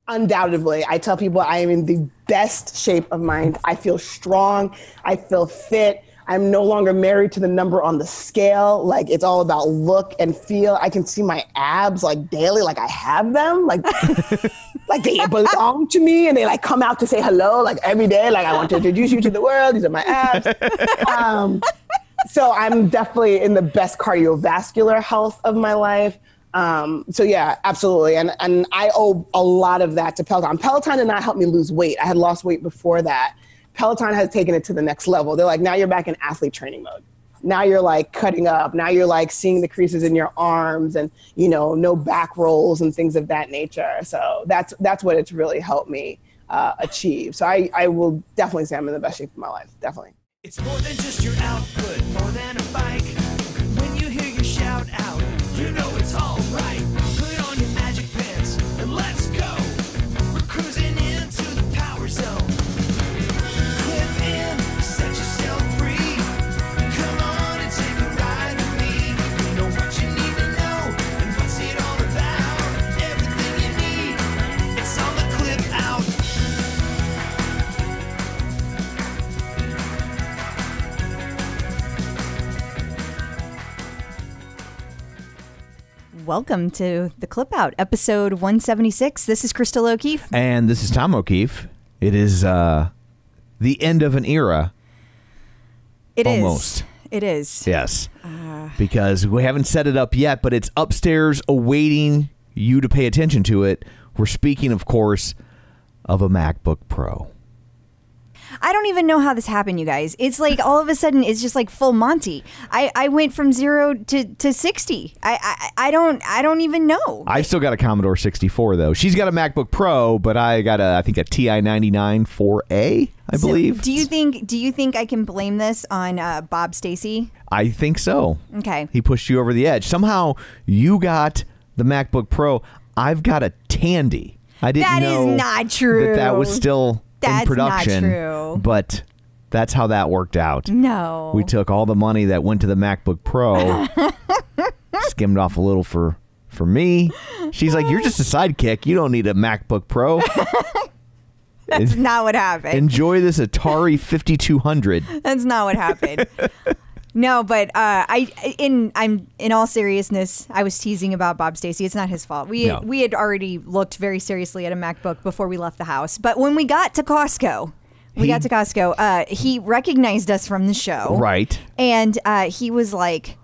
Undoubtedly. I tell people I am in the best shape of mind. I feel strong. I feel fit. I'm no longer married to the number on the scale. Like, it's all about look and feel. I can see my abs like daily, like I have them, like like they belong to me, and they like come out to say hello like every day. Like, I want to introduce you to the world. These are my abs. So I'm definitely in the best cardiovascular health of my life. So yeah, absolutely. And I owe a lot of that to Peloton. Peloton did not help me lose weight. I had lost weight before that. Peloton has taken it to the next level. They're like, now you're back in athlete training mode. Now you're like cutting up. Now you're like seeing the creases in your arms and, you know, no back rolls and things of that nature. So that's what it's really helped me achieve. So I will definitely say I'm in the best shape of my life. Definitely. It's more than just your output, more than a bike. When you hear your shout out, you know it's all right. Put on your magic pants and let's go. We're cruising into the power zone. Clip in, set yourself free. Come on and take a ride with me. Know what you need to know and what's it all about. Everything you need, it's on the Clip Out. Welcome to the Clip Out, episode 176. This is Crystal O'Keefe. And this is Tom O'Keefe. It is the end of an era. It is. Almost. It is. Yes. Because we haven't set it up yet, but it's upstairs awaiting you to pay attention to it. We're speaking, of course, of a MacBook Pro. I don't even know how this happened, you guys. It's like all of a sudden it's just like full Monty. I went from 0 to 60. I don't even know. I've still got a Commodore 64 though. She's got a MacBook Pro, but I got I think a TI 99 4A, I believe. Do you think I can blame this on Bob Stacy? I think so. Okay. He pushed you over the edge. Somehow you got the MacBook Pro. I've got a Tandy. I didn't know that is not true. that was still in production, not true. But that's how that worked out. No. We took all the money that went to the MacBook Pro, skimmed off a little for me. She's like, you're just a sidekick. You don't need a MacBook Pro. That's not what happened. Enjoy this Atari 5200. That's not what happened. No, but in all seriousness, I was teasing about Bob Stacy. It's not his fault. We had already looked very seriously at a MacBook before we left the house. But when we got to Costco, he recognized us from the show. Right. And he was like,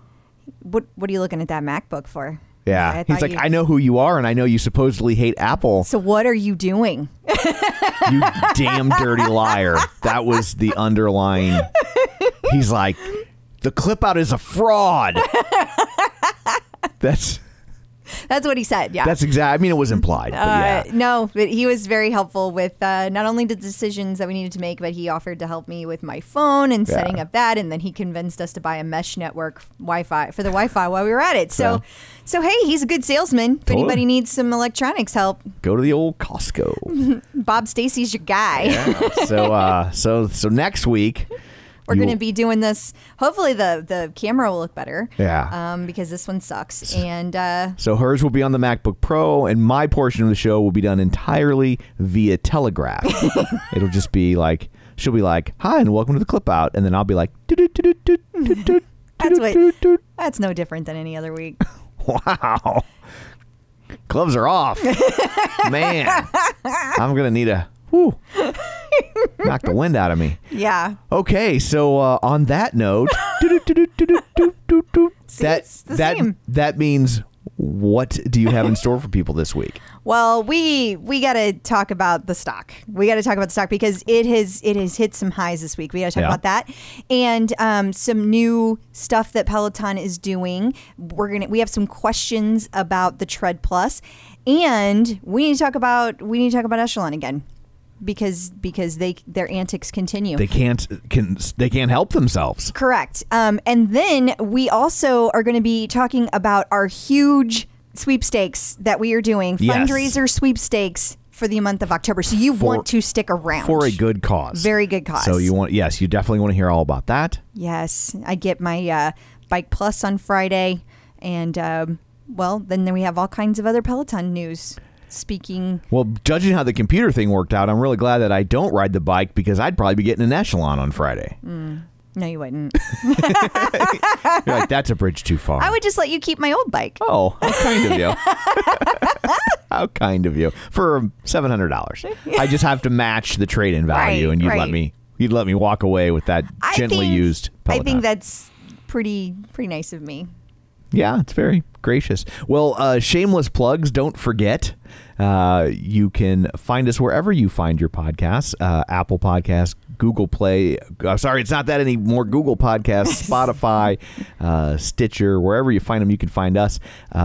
what are you looking at that MacBook for? Yeah. He's like, I know who you are, and I know you supposedly hate Apple. So what are you doing? You damn dirty liar. That was the underlying. He's like, the Clip Out is a fraud. That's what he said. Yeah, that's exactly. I mean, it was implied. But yeah. No, but he was very helpful with not only the decisions that we needed to make, but he offered to help me with my phone and setting up that, and then he convinced us to buy a mesh network Wi-Fi for the Wi-Fi while we were at it. So hey, he's a good salesman. If anybody needs some electronics help, go to the old Costco. Bob Stacy's your guy. Yeah. So next week. We're going to be doing this. Hopefully the camera will look better. Yeah. Because this one sucks. And so hers will be on the MacBook Pro, and my portion of the show will be done entirely via Telegraph. It'll just be like, she'll be like, hi, and welcome to the Clip Out. And then I'll be like, that's no different than any other week. Wow. Gloves are off. Man. I'm going to need a... Whew. Knock the wind out of me. Yeah. Okay, so on that note, that means, what do you have in store for people this week? Well, we got to talk about the stock. We got to talk about the stock because it has hit some highs this week. We got to talk about that and some new stuff that Peloton is doing. We have some questions about the Tread Plus, and we need to talk about Echelon again. Because their antics continue. They can't help themselves. Correct. And then we also are going to be talking about our huge sweepstakes that we are doing, fundraiser sweepstakes for the month of October. So you want to stick around for a good cause. Very good cause. So you definitely want to hear all about that. Yes, I get my Bike Plus on Friday, and then we have all kinds of other Peloton news. speaking. Well, judging how the computer thing worked out, I'm really glad that I don't ride the bike because I'd probably be getting an Echelon on Friday. No, you wouldn't. You're like, that's a bridge too far. I would just let you keep my old bike. Oh, how kind of you. How kind of you. For $700. I just have to match the trade-in value, Right, and right. you'd let me walk away with that gently used Peloton. I think that's pretty nice of me. Yeah, it's very gracious. Well, shameless plugs, don't forget. You can find us wherever you find your podcasts. Apple Podcasts, Google Play. Sorry, it's not that anymore. Google Podcasts, Spotify, Stitcher, wherever you find them, you can find us.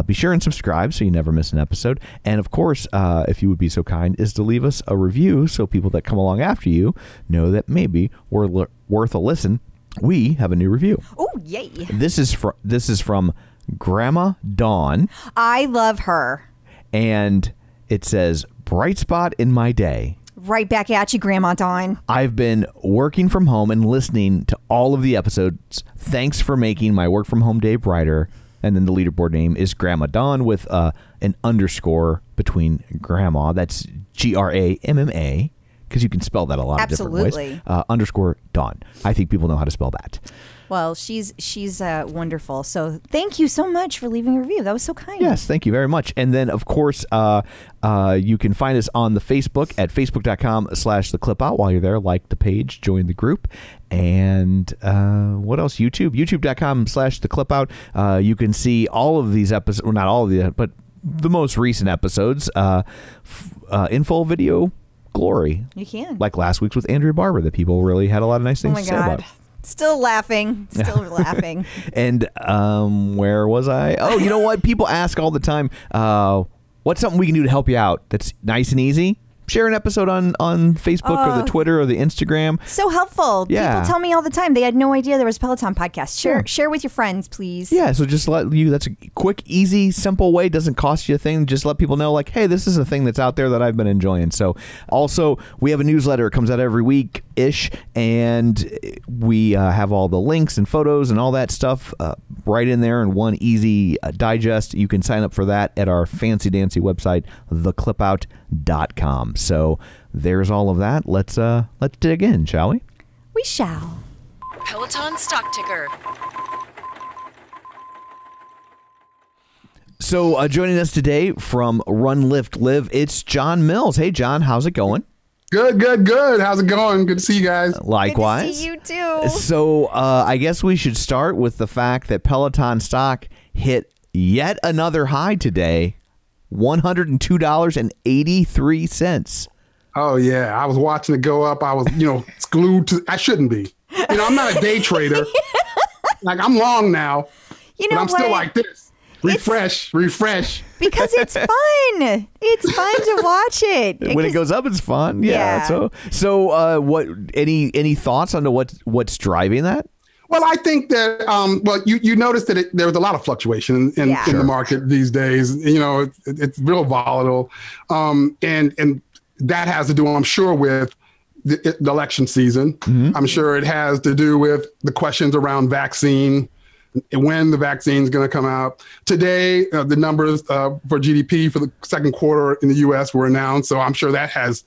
Be sure and subscribe so you never miss an episode. And, of course, if you would be so kind, is to leave us a review so people that come along after you know that maybe we're worth a listen. We have a new review. Oh, yay. This is from Grandma Dawn. I love her. And it says, bright spot in my day. Right back at you, Grandma Dawn. I've been working from home and listening to all of the episodes. Thanks for making my work from home day brighter. And then the leaderboard name is Grandma Dawn with an underscore between grandma. That's GRAMMA. Because you can spell that a lot of different ways. Underscore Dawn. I think people know how to spell that. Well, she's wonderful. So thank you so much for leaving a review. That was so kind. Yes, thank you very much. And then, of course, you can find us on the Facebook at facebook.com/theclipout. While you're there, like the page, join the group. And what else? youtube.com/theclipout. You can see all of these episodes, well, not all of these, but the most recent episodes in full video glory. You can. Like last week's with Andrea Barber that people really had a lot of nice things to say about. Still laughing. Still laughing. And where was I? Oh, you know what? People ask all the time, what's something we can do to help you out that's nice and easy? Share an episode on Facebook or the Twitter or the Instagram. So helpful. Yeah. People tell me all the time. They had no idea there was a Peloton podcast. Share with your friends, please. Yeah, so just that's a quick, easy, simple way. Doesn't cost you a thing. Just let people know, like, hey, this is a thing that's out there that I've been enjoying. So also, we have a newsletter. It comes out every week-ish, and we have all the links and photos and all that stuff right in there in one easy digest. You can sign up for that at our fancy-dancy website, theclipout.com. So there's all of that. Let's dig in, shall we? We shall. Peloton stock ticker. So joining us today from Run, Lift, Live, it's John Mills. Hey, John, how's it going? Good. How's it going? Good to see you guys. Likewise. Good to see you too. So I guess we should start with the fact that Peloton stock hit yet another high today, $102.83. Oh, yeah. I was watching it go up. I was, glued to. I shouldn't be. I'm not a day trader. Like, I'm long now. You know but I'm what? still like this. Refresh. Because it's fun. It's fun to watch it. When it goes up, it's fun. Yeah. So what? Any thoughts on what's driving that? Well, I think that, you noticed that there was a lot of fluctuation in the market these days. It's real volatile. And that has to do, I'm sure, with the election season. Mm-hmm. I'm sure it has to do with the questions around vaccine, when the vaccine is going to come out. Today, the numbers for GDP for the second quarter in the U.S. were announced. So I'm sure that has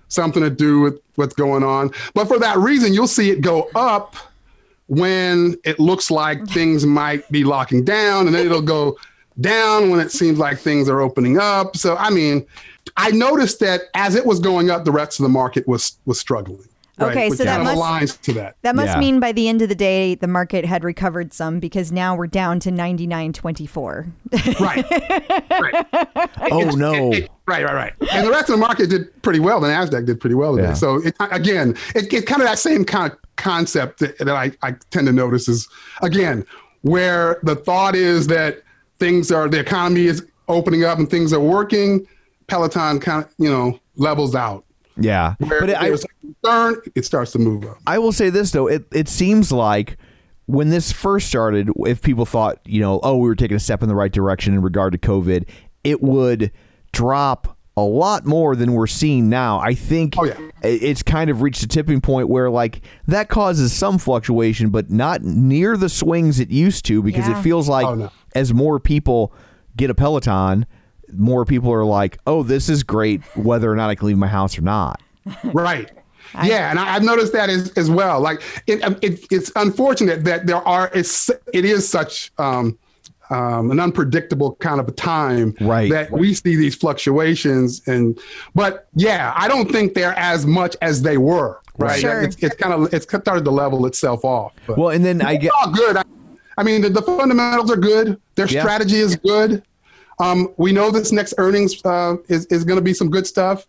something to do with what's going on. But for that reason, you'll see it go up when it looks like things might be locking down, and then it'll go down when it seems like things are opening up. So, I noticed that as it was going up, the rest of the market was struggling. Right? Okay, Which so that aligns to that. That must mean by the end of the day, the market had recovered some, because now we're down to 99.24. Right. Oh, no. Right. And the rest of the market did pretty well. The NASDAQ did pretty well today. Yeah. So, it's kind of that same kind of concept that I tend to notice is, again, where the thought is that the economy is opening up and things are working, Peloton kind of, levels out. Yeah. Where there's a concern, it starts to move up. I will say this, though. It seems like when this first started, if people thought, we were taking a step in the right direction in regard to COVID, it would drop a lot more than we're seeing now. I think it's kind of reached a tipping point where, like, that causes some fluctuation, but not near the swings it used to, because it feels like as more people get a Peloton, more people are like, oh, this is great, whether or not I can leave my house or not. Right. Yeah, and I've noticed that as well. Like, it's unfortunate that it is such an unpredictable kind of a time that we see these fluctuations. But yeah, I don't think they're as much as they were. Right. Sure. It's started to level itself off. But well, and then it's all good. I mean, the fundamentals are good. Their strategy is good. We know this next earnings is going to be some good stuff.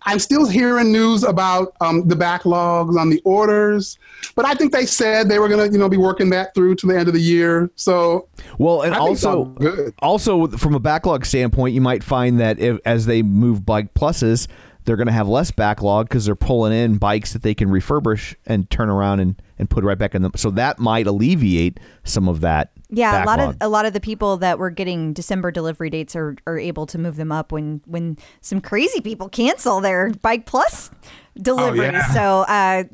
I'm still hearing news about the backlogs on the orders, but I think they said they were going to, be working that through to the end of the year. So, well, and also from a backlog standpoint, you might find that as they move Bike Pluses, they're going to have less backlog because they're pulling in bikes that they can refurbish and turn around and put right back in them. So that might alleviate some of that. Yeah, backlog. a lot of the people that were getting December delivery dates are able to move them up when some crazy people cancel their Bike Plus delivery. So I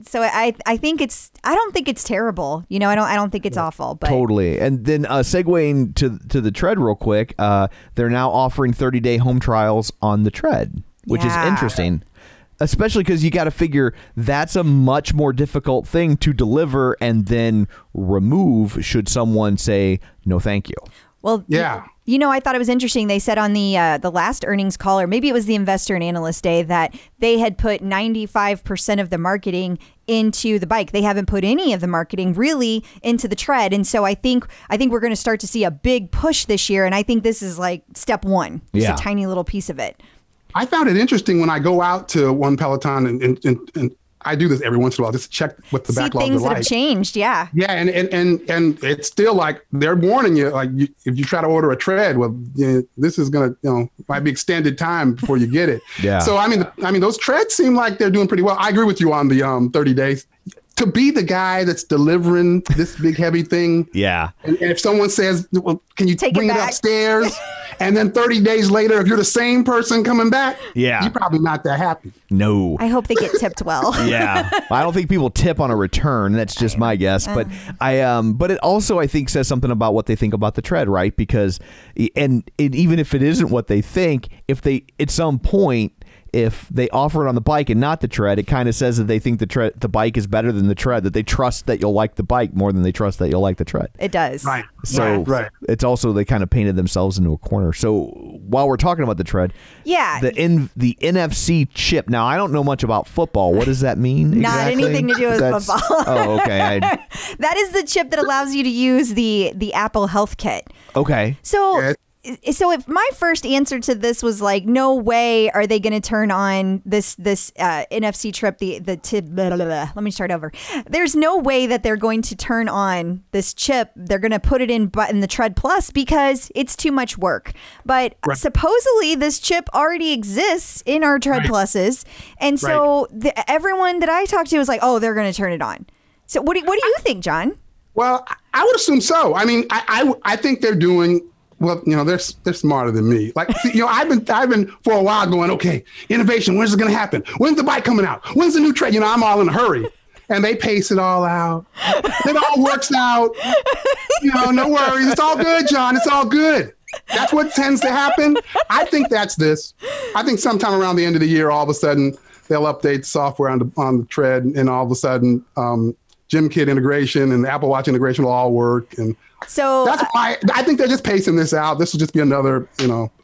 think I don't think it's terrible. I don't think it's awful. But totally. And then segueing to the tread real quick, they're now offering 30-day home trials on the tread, which is interesting. Especially because you got to figure that's a much more difficult thing to deliver and then remove should someone say, no, thank you. Well, yeah. I thought it was interesting. They said on the last earnings call, or maybe it was the Investor and Analyst Day, that they had put 95% of the marketing into the bike. They haven't put any of the marketing really into the tread. And so I think we're going to start to see a big push this year. And I think this is like step one, just a tiny little piece of it. I found it interesting when I go out to one Peloton and I do this every once in a while just to check what the backlogs are like. Things that have changed, yeah. Yeah, and it's still like they're warning you, like if you try to order a tread, well, this is gonna, might be extended time before you get it. Yeah. So I mean, those treads seem like they're doing pretty well. I agree with you on the 30 days. To be the guy that's delivering this big heavy thing, and if someone says, well, can you bring it upstairs? And then 30 days later, if you're the same person coming back, you're probably not that happy. No. I hope they get tipped well. Yeah. I don't think people tip on a return. That's just my guess. But but it also, I think, says something about what they think about the tread, right? Because, and even if it isn't what they think, if they, at some point, if they offer it on the bike and not the tread, it kind of says that they think the bike is better than the tread, that they trust that you'll like the bike more than they trust that you'll like the tread. It does. Right. So it's also, they kind of painted themselves into a corner. So while we're talking about the tread, the NFC chip. Now, I don't know much about football. What does that mean? Not anything to do with football. Oh, okay. That is the chip that allows you to use the Apple Health Kit. Okay. So if my first answer to this was like, no way are they going to turn on this NFC chip, let me start over. There's no way that they're going to turn on this chip. They're going to put it in the Tread Plus because it's too much work. But supposedly this chip already exists in our Tread Pluses. And so everyone that I talked to was like, oh, they're going to turn it on. So what do you think, John? Well, I would assume so. I mean, I think they're doing... Well, they're smarter than me. Like, I've been for a while going, okay, innovation, when's it going to happen? When's the bike coming out? When's the new tread? I'm all in a hurry. And they pace it all out. It all works out. No worries. It's all good, John. It's all good. That's what tends to happen. I think that's this. I think sometime around the end of the year, all of a sudden, they'll update the software on the tread, and all of a sudden, Gym Kit integration and Apple Watch integration will all work. And so that's why I think they're just pacing this out. This will just be another,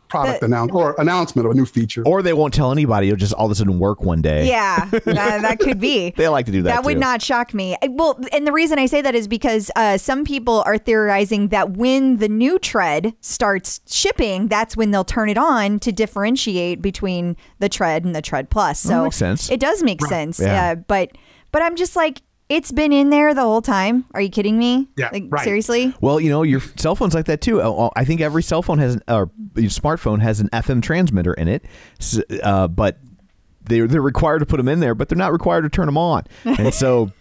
product announcement of a new feature. Or they won't tell anybody. It'll just all of a sudden work one day. Yeah, that could be. They like to do that. That would not shock me. Well, and the reason I say that is because some people are theorizing that when the new tread starts shipping, that's when they'll turn it on to differentiate between the tread and the Tread Plus. So that makes sense. It does make sense. Yeah. But I'm just like, it's been in there the whole time. Are you kidding me? Yeah, seriously? Well, your cell phone's like that too. I think every cell phone has, or your smartphone has an FM transmitter in it, but they're required to put them in there, but they're not required to turn them on. And so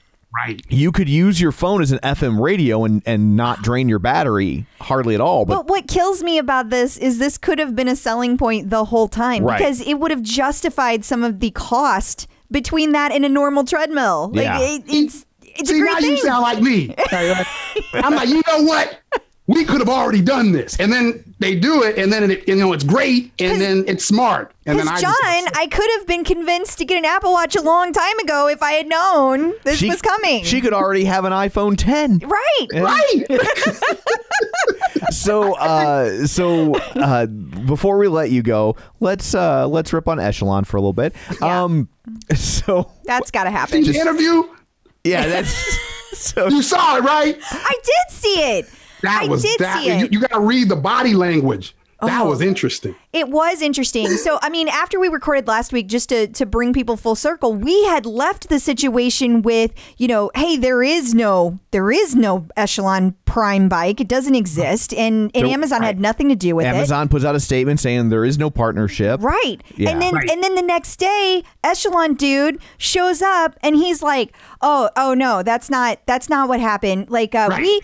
you could use your phone as an FM radio and not drain your battery hardly at all. But what kills me about this is this could have been a selling point the whole time because it would have justified some of the cost between that and a normal treadmill. Yeah. It's See, a great now thing. you sound like me. I'm like, you know what? we could have already done this. And then they do it, and then it's great, and then it's smart. And then I could have been convinced to get an Apple Watch a long time ago if I had known this was coming. She could already have an iPhone 10. Right. Right. So before we let you go, let's rip on Echelon for a little bit. Yeah. So that's got to happen. The interview? Yeah, that's so. You saw it, right? I did see it. You got to read the body language. That was interesting. It was interesting. So, I mean, after we recorded last week, just to bring people full circle, we had left the situation with, hey, there is no Echelon Prime bike. It doesn't exist. And Amazon had nothing to do with it. Amazon puts out a statement saying there is no partnership. Right. Yeah. And then the next day, Echelon dude shows up and he's like, oh no, that's not what happened. Like, we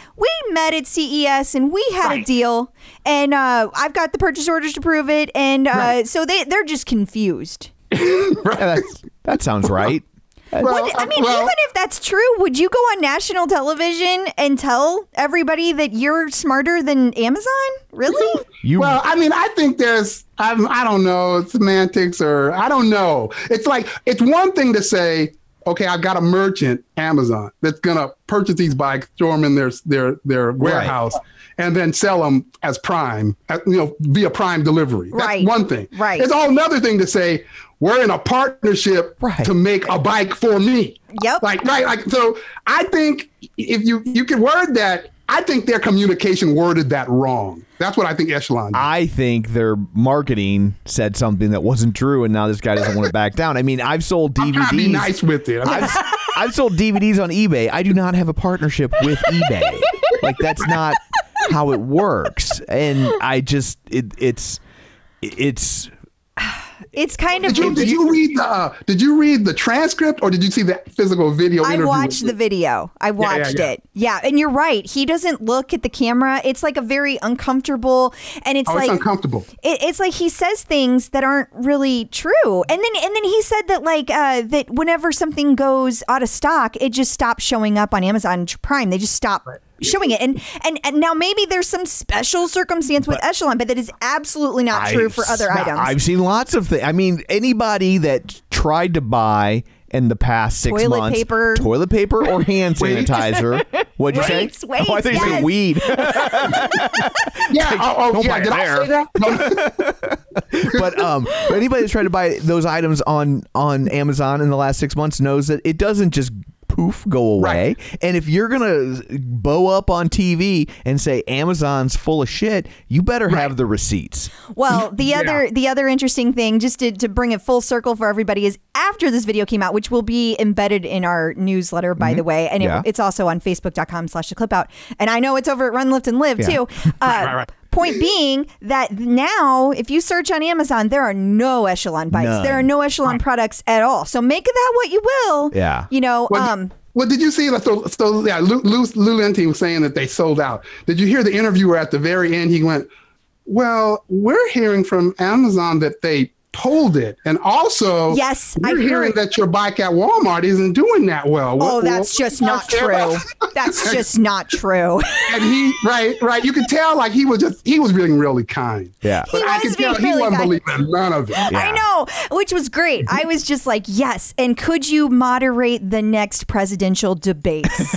met at CES and we had a deal, and I've got the purchase orders to prove it. And so they're just confused. That sounds right. Even if that's true, would you go on national television and tell everybody that you're smarter than Amazon? Really? I think there's, I don't know, semantics, or I don't know. It's like, it's one thing to say, okay, I've got a merchant, Amazon, that's going to purchase these bikes, throw them in their warehouse, and then sell them as Prime, via Prime delivery. That's one thing. Right. It's all another thing to say, we're in a partnership to make a bike for me. Yep. So I think if you could word that, I think their communication worded that wrong. That's what I think Echelon did. I think their marketing said something that wasn't true, and now this guy doesn't want to back down. I mean, I've sold DVDs. I'm be nice with it. I've sold DVDs on eBay. I do not have a partnership with eBay. Like, that's not how it works. And I just it's kind of. Did you read the transcript, or did you see the physical video interview? I watched the video. I watched it. Yeah, and you're right. He doesn't look at the camera. It's like a very uncomfortable, and it's like uncomfortable. It's like he says things that aren't really true. And then he said that that whenever something goes out of stock, it just stops showing up on Amazon Prime. They just stop showing it. And now maybe there's some special circumstance with Echelon, but that is absolutely not true for other items. I've seen lots of things. I mean, anybody that tried to buy in the past 6 months toilet paper or hand sanitizer. What'd you say? Weights, I thought you said weed. Yeah. Did I say that? But anybody that's tried to buy those items on Amazon in the last 6 months knows that it doesn't just poof go away. And if you're gonna bow up on TV and say Amazon's full of shit, you better have the receipts. Well, the other interesting thing, just to bring it full circle for everybody, is after this video came out, which will be embedded in our newsletter, by the way, and it's also on facebook.com/theclipout, and I know it's over at Run, Lift, and Live too. Point being that now, if you search on Amazon, there are no Echelon bikes. None. There are no Echelon products at all. So make of that what you will. Yeah. Well, did you see? Lou Lenti was saying that they sold out. Did you hear the interviewer at the very end? He went, well, we're hearing from Amazon that they pulled it, and also we're hearing that your bike at Walmart isn't doing that well. That's just not true. That's just not true. And he you could tell like he was being really kind. Yeah, but I could tell he wasn't believing none of it. I know, which was great. I was just like, yes, and could you moderate the next presidential debates?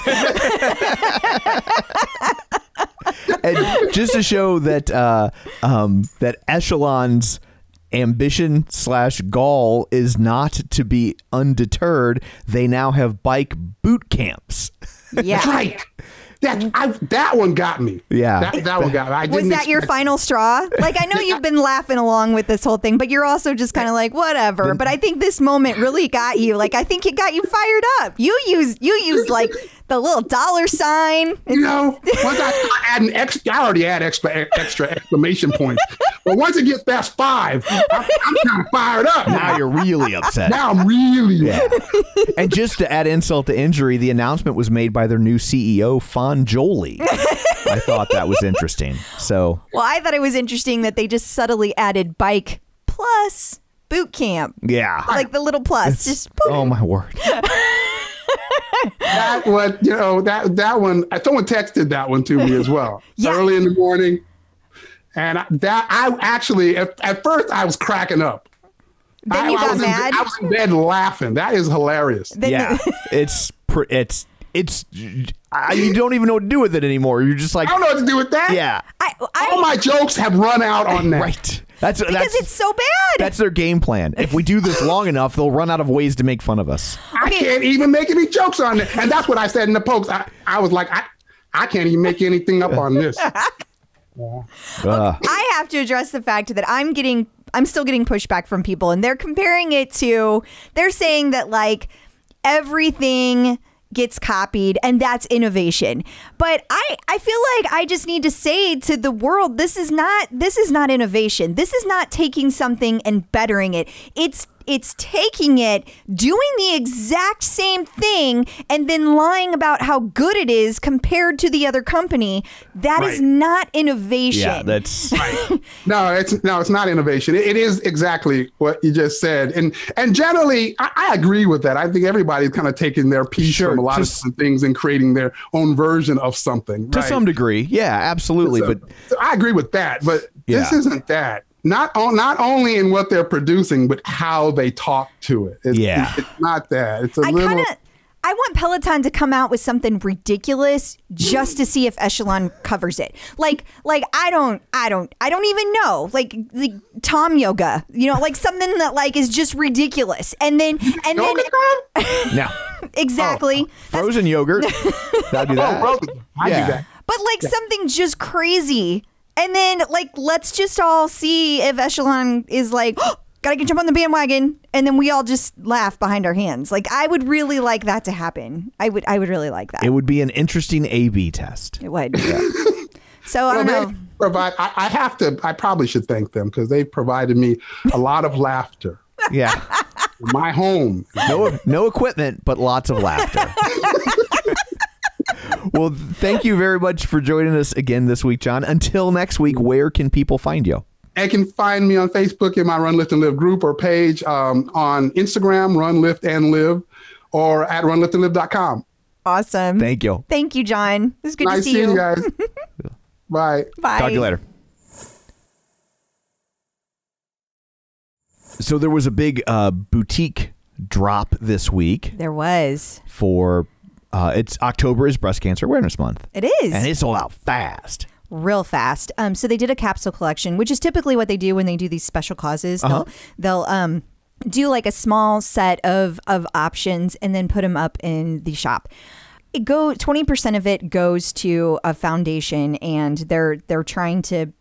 And just to show that that Echelon's ambition / gall is not to be undeterred, they now have bike boot camps. Yeah. That's right. That one got me. Yeah. That one got me. Was that your final straw? Like, I know you've been laughing along with this whole thing, but you're also just kind of like, whatever. But I think this moment really got you. Like, I think it got you fired up. You use like the little dollar sign. Once I add I already add extra exclamation points. But once it gets past 5, I'm kind of fired up. Now you're really upset. Now I'm really upset. And just to add insult to injury, the announcement was made by their new CEO, Jolie. I thought that was interesting. So, well, I thought it was interesting that they just subtly added bike plus boot camp. Yeah. Like the little plus. Just boom. Oh, my word. that one, that one. Someone texted that one to me as well, early in the morning, and I actually at first I was cracking up. Then you got mad. I was in bed laughing. That is hilarious. You don't even know what to do with it anymore. You're just like, I don't know what to do with that. Yeah. All my jokes have run out on that. Right. Because it's so bad. That's their game plan. If we do this long enough, they'll run out of ways to make fun of us. I can't even make any jokes on it. And that's what I said in the post. I was like, I can't even make anything up on this. I have to address the fact that I'm still getting pushback from people, and they're comparing it to, they're saying that like everything gets copied and that's innovation. But I feel like I just need to say to the world, this is not innovation. This is not taking something and bettering it. It's taking it, doing the exact same thing, and then lying about how good it is compared to the other company. That is not innovation. Yeah, that's right. No, it's not innovation. It is exactly what you just said. And generally, I agree with that. I think everybody's kind of taking their piece from a lot of different things and creating their own version of something. To some degree. Yeah, absolutely. So I agree with that, but this isn't that. Not only in what they're producing, but how they talk to it. It's not that. It's I want Peloton to come out with something ridiculous just to see if Echelon covers it. Like I don't even know. Like Tom yoga, like something that like is just ridiculous. And then no. Exactly. Frozen yogurt. I'll do that. I do that. But something just crazy. And then, let's just all see if Echelon is like, gotta jump on the bandwagon, and then we all just laugh behind our hands. Like, I would really like that to happen. I would really like that. It would be an interesting A/B test. It would. Yeah. So I don't know. I probably should thank them because they provided me a lot of laughter. Yeah. In my home. No equipment, but lots of laughter. Well, thank you very much for joining us again this week, John. Until next week, where can people find you? They can find me on Facebook in my Run, Lift, and Live group or page, on Instagram, Run, Lift, and Live, or at runliftandlive.com. Awesome. Thank you. Thank you, John. It was good to see you. Nice seeing you guys. Bye. Bye. Talk to you later. So there was a big boutique drop this week. There was. For... it's October is Breast Cancer Awareness Month. It is. And it sold out fast. Real fast. So they did a capsule collection, which is typically what they do when they do these special causes. They'll do like a small set of options and then put them up in the shop. 20% of it goes to a foundation, and they're trying to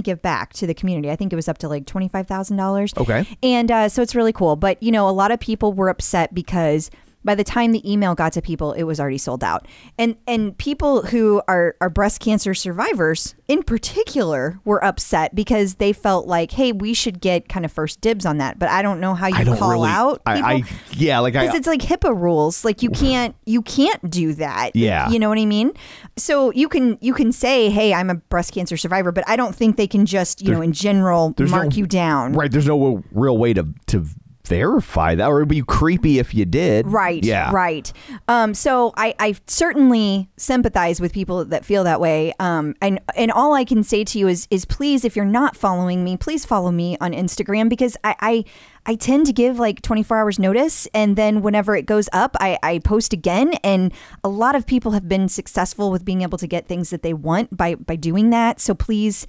give back to the community. I think it was up to like $25,000. Okay. And so it's really cool. But a lot of people were upset because by the time the email got to people, it was already sold out. And people who are breast cancer survivors in particular were upset because they felt like, hey, we should get kind of first dibs on that. But I don't know how you call out people. Because it's like HIPAA rules. Like you can't do that. Yeah. You know what I mean? So you can say, hey, I'm a breast cancer survivor, but I don't think they can just, in general, mark you down. Right. There's no real way to verify that, or it'd be creepy if you did. Right. Yeah. Right. So I certainly sympathize with people that feel that way. And all I can say to you is please, if you're not following me, please follow me on Instagram, because I tend to give like 24 hours notice, and then whenever it goes up, I post again. And a lot of people have been successful with being able to get things that they want by doing that. So please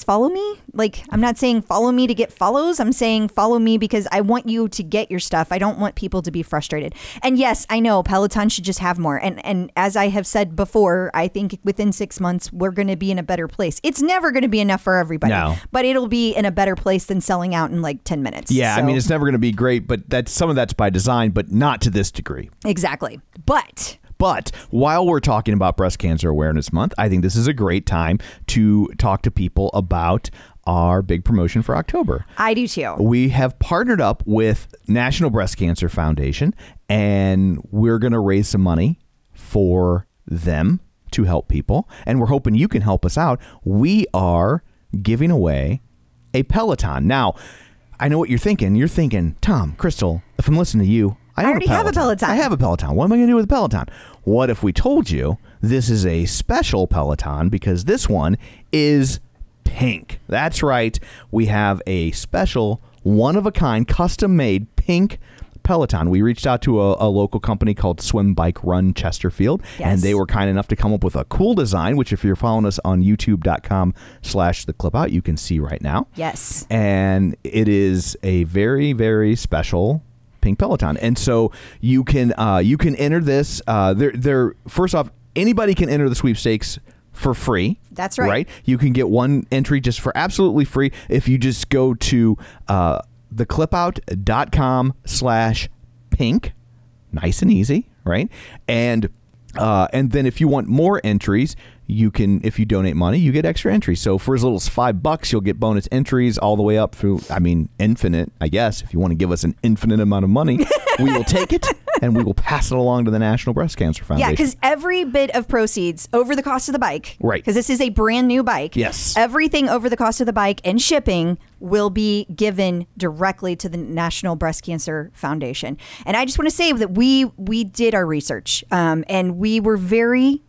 follow me. Like, I'm not saying follow me to get follows. I'm saying follow me because I want you to get your stuff. I don't want people to be frustrated. And yes, I know Peloton should just have more. And as I have said before, I think within 6 months, we're going to be in a better place. It's never going to be enough for everybody, but it'll be in a better place than selling out in like 10 minutes. Yeah. So, I mean, it's never going to be great, but some of that's by design, but not to this degree. Exactly. But while we're talking about Breast Cancer Awareness Month, I think this is a great time to talk to people about our big promotion for October. I do too. We have partnered up with National Breast Cancer Foundation, and we're going to raise some money for them to help people. And we're hoping you can help us out. We are giving away a Peloton. Now, I know what you're thinking. You're thinking, Tom, Crystal, if I'm listening to you, I already have a Peloton. I have a Peloton. What am I going to do with a Peloton? What if we told you this is a special Peloton because this one is pink? That's right. We have a special, one-of-a-kind, custom-made pink Peloton. We reached out to a local company called Swim Bike Run Chesterfield, and they were kind enough to come up with a cool design, which if you're following us on youtube.com/theclipout, you can see right now. Yes. And it is a very, very special pink Peloton. And so you can enter this. First off, anybody can enter the sweepstakes for free. That's right. Right? You can get one entry just for absolutely free if you just go to theclipout.com/pink. Nice and easy, right? And then if you want more entries, you can, if you donate money, you get extra entries. So for as little as $5, you'll get bonus entries all the way up through, infinite, I guess. If you want to give us an infinite amount of money, we will take it and we will pass it along to the National Breast Cancer Foundation. Yeah, because every bit of proceeds over the cost of the bike, right? Because this is a brand new bike. Yes. Everything over the cost of the bike and shipping will be given directly to the National Breast Cancer Foundation. And I just want to say that we did our research, and we were very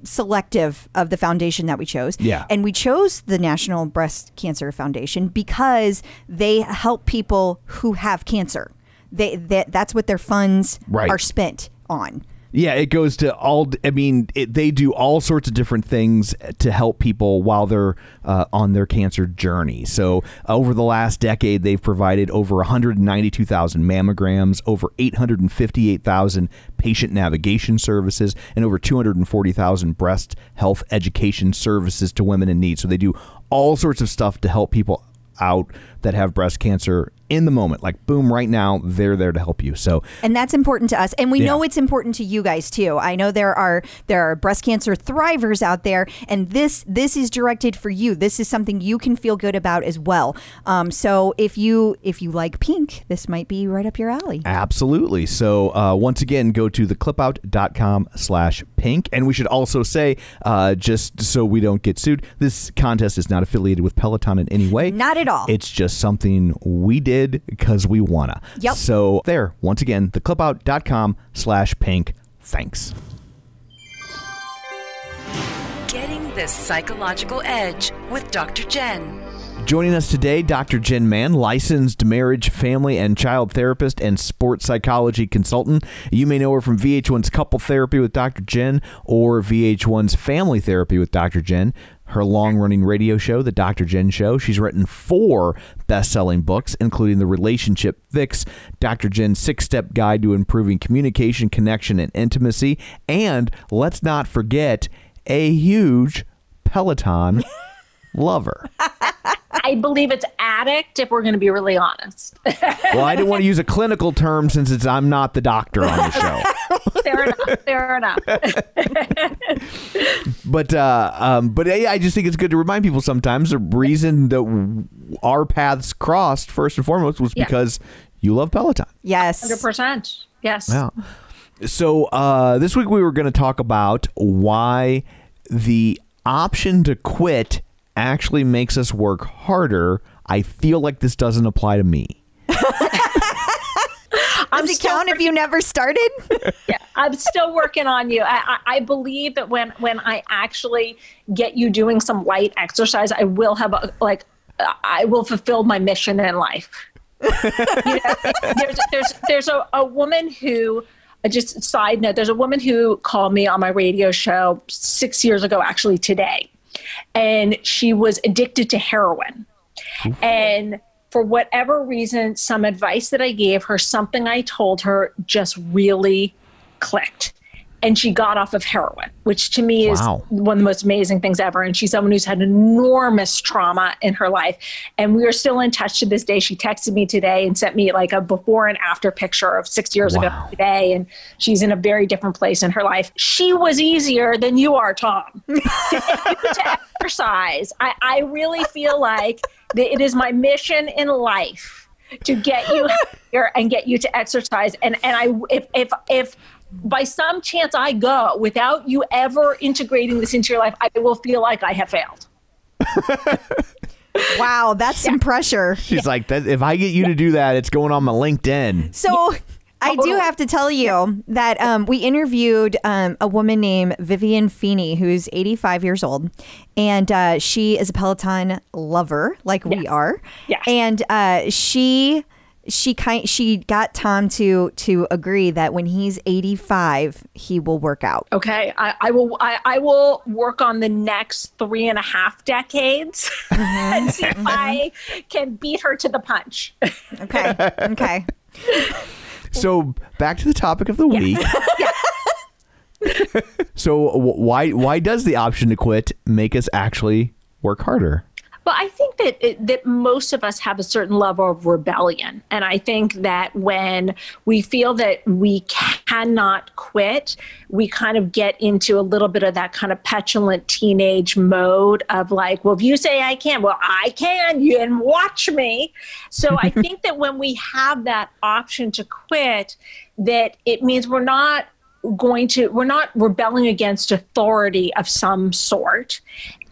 selective of the foundation that we chose. Yeah. And we chose the National Breast Cancer Foundation because they help people who have cancer. That's what their funds are spent on. Yeah, it goes to they do all sorts of different things to help people while they're on their cancer journey. So over the last decade, they've provided over 192,000 mammograms, over 858,000 patient navigation services, and over 240,000 breast health education services to women in need. So they do all sorts of stuff to help people out that have breast cancer in the moment. Like, boom, right now, they're there to help you. So, and that's important to us. And we know it's important to you guys too. I know there are breast cancer thrivers out there, and this is directed for you. This is something you can feel good about as well. So if you like pink, this might be right up your alley. Absolutely. So once again, go to theclipout.com/pink. And we should also say, just so we don't get sued, this contest is not affiliated with Peloton in any way. Not at all. It's just something we did because we wanna. Yep. So there, once again, theclipout.com/pink. Thanks. Getting the psychological edge with Dr. Jenn. Joining us today, Dr. Jenn Mann, licensed marriage, family, and child therapist and sports psychology consultant. You may know her from VH1's Couple Therapy with Dr. Jenn or VH1's Family Therapy with Dr. Jenn, her long-running radio show, The Dr. Jenn Show. She's written 4 best-selling books, including The Relationship Fix, Dr. Jenn's 6-Step Guide to Improving Communication, Connection, and Intimacy, and let's not forget, a huge Peloton lover. I believe it's addict, if we're going to be really honest. Well, I didn't want to use a clinical term since I'm not the doctor on the show. Fair enough. But I just think it's good to remind people sometimes the reason that our paths crossed first and foremost was because you love Peloton. Yes. 100%. Yes. Yeah. So this week we were going to talk about why the option to quit actually makes us work harder. I feel like this doesn't apply to me. Does it count if you never started? Yeah, I'm still working on you. I believe that when I actually get you doing some light exercise, I will have I will fulfill my mission in life. There's a woman who, just a side note, there's a woman who called me on my radio show 6 years ago, actually today. And she was addicted to heroin. And for whatever reason, some advice that I gave her, something I told her just really clicked. And she got off of heroin, which to me is one of the most amazing things ever. And she's someone who's had enormous trauma in her life. And we are still in touch to this day. She texted me today and sent me like a before and after picture of 6 years ago today. And she's in a very different place in her life. She was easier than you are, Tom, to exercise. I really feel like it is my mission in life to get you here and get you to exercise. And if by some chance I go without you ever integrating this into your life, I will feel like I have failed. Wow, that's some pressure. She's like, if I get you to do that, it's going on my LinkedIn. So I do have to tell you that we interviewed a woman named Vivian Feeney, who's 85 years old, and she is a Peloton lover, like we are. Yes. And she got Tom to agree that when he's 85, he will work out. Okay, I will work on the next 3.5 decades and see if I can beat her to the punch. Okay. So back to the topic of the week. So why does the option to quit make us actually work harder? Well, I think that most of us have a certain level of rebellion. And I think that when we feel that we cannot quit, we kind of get into a little bit of that kind of petulant teenage mode of like, well, if you say I can, well, I can, you can watch me. So I think that when we have that option to quit, that it means we're not rebelling against authority of some sort.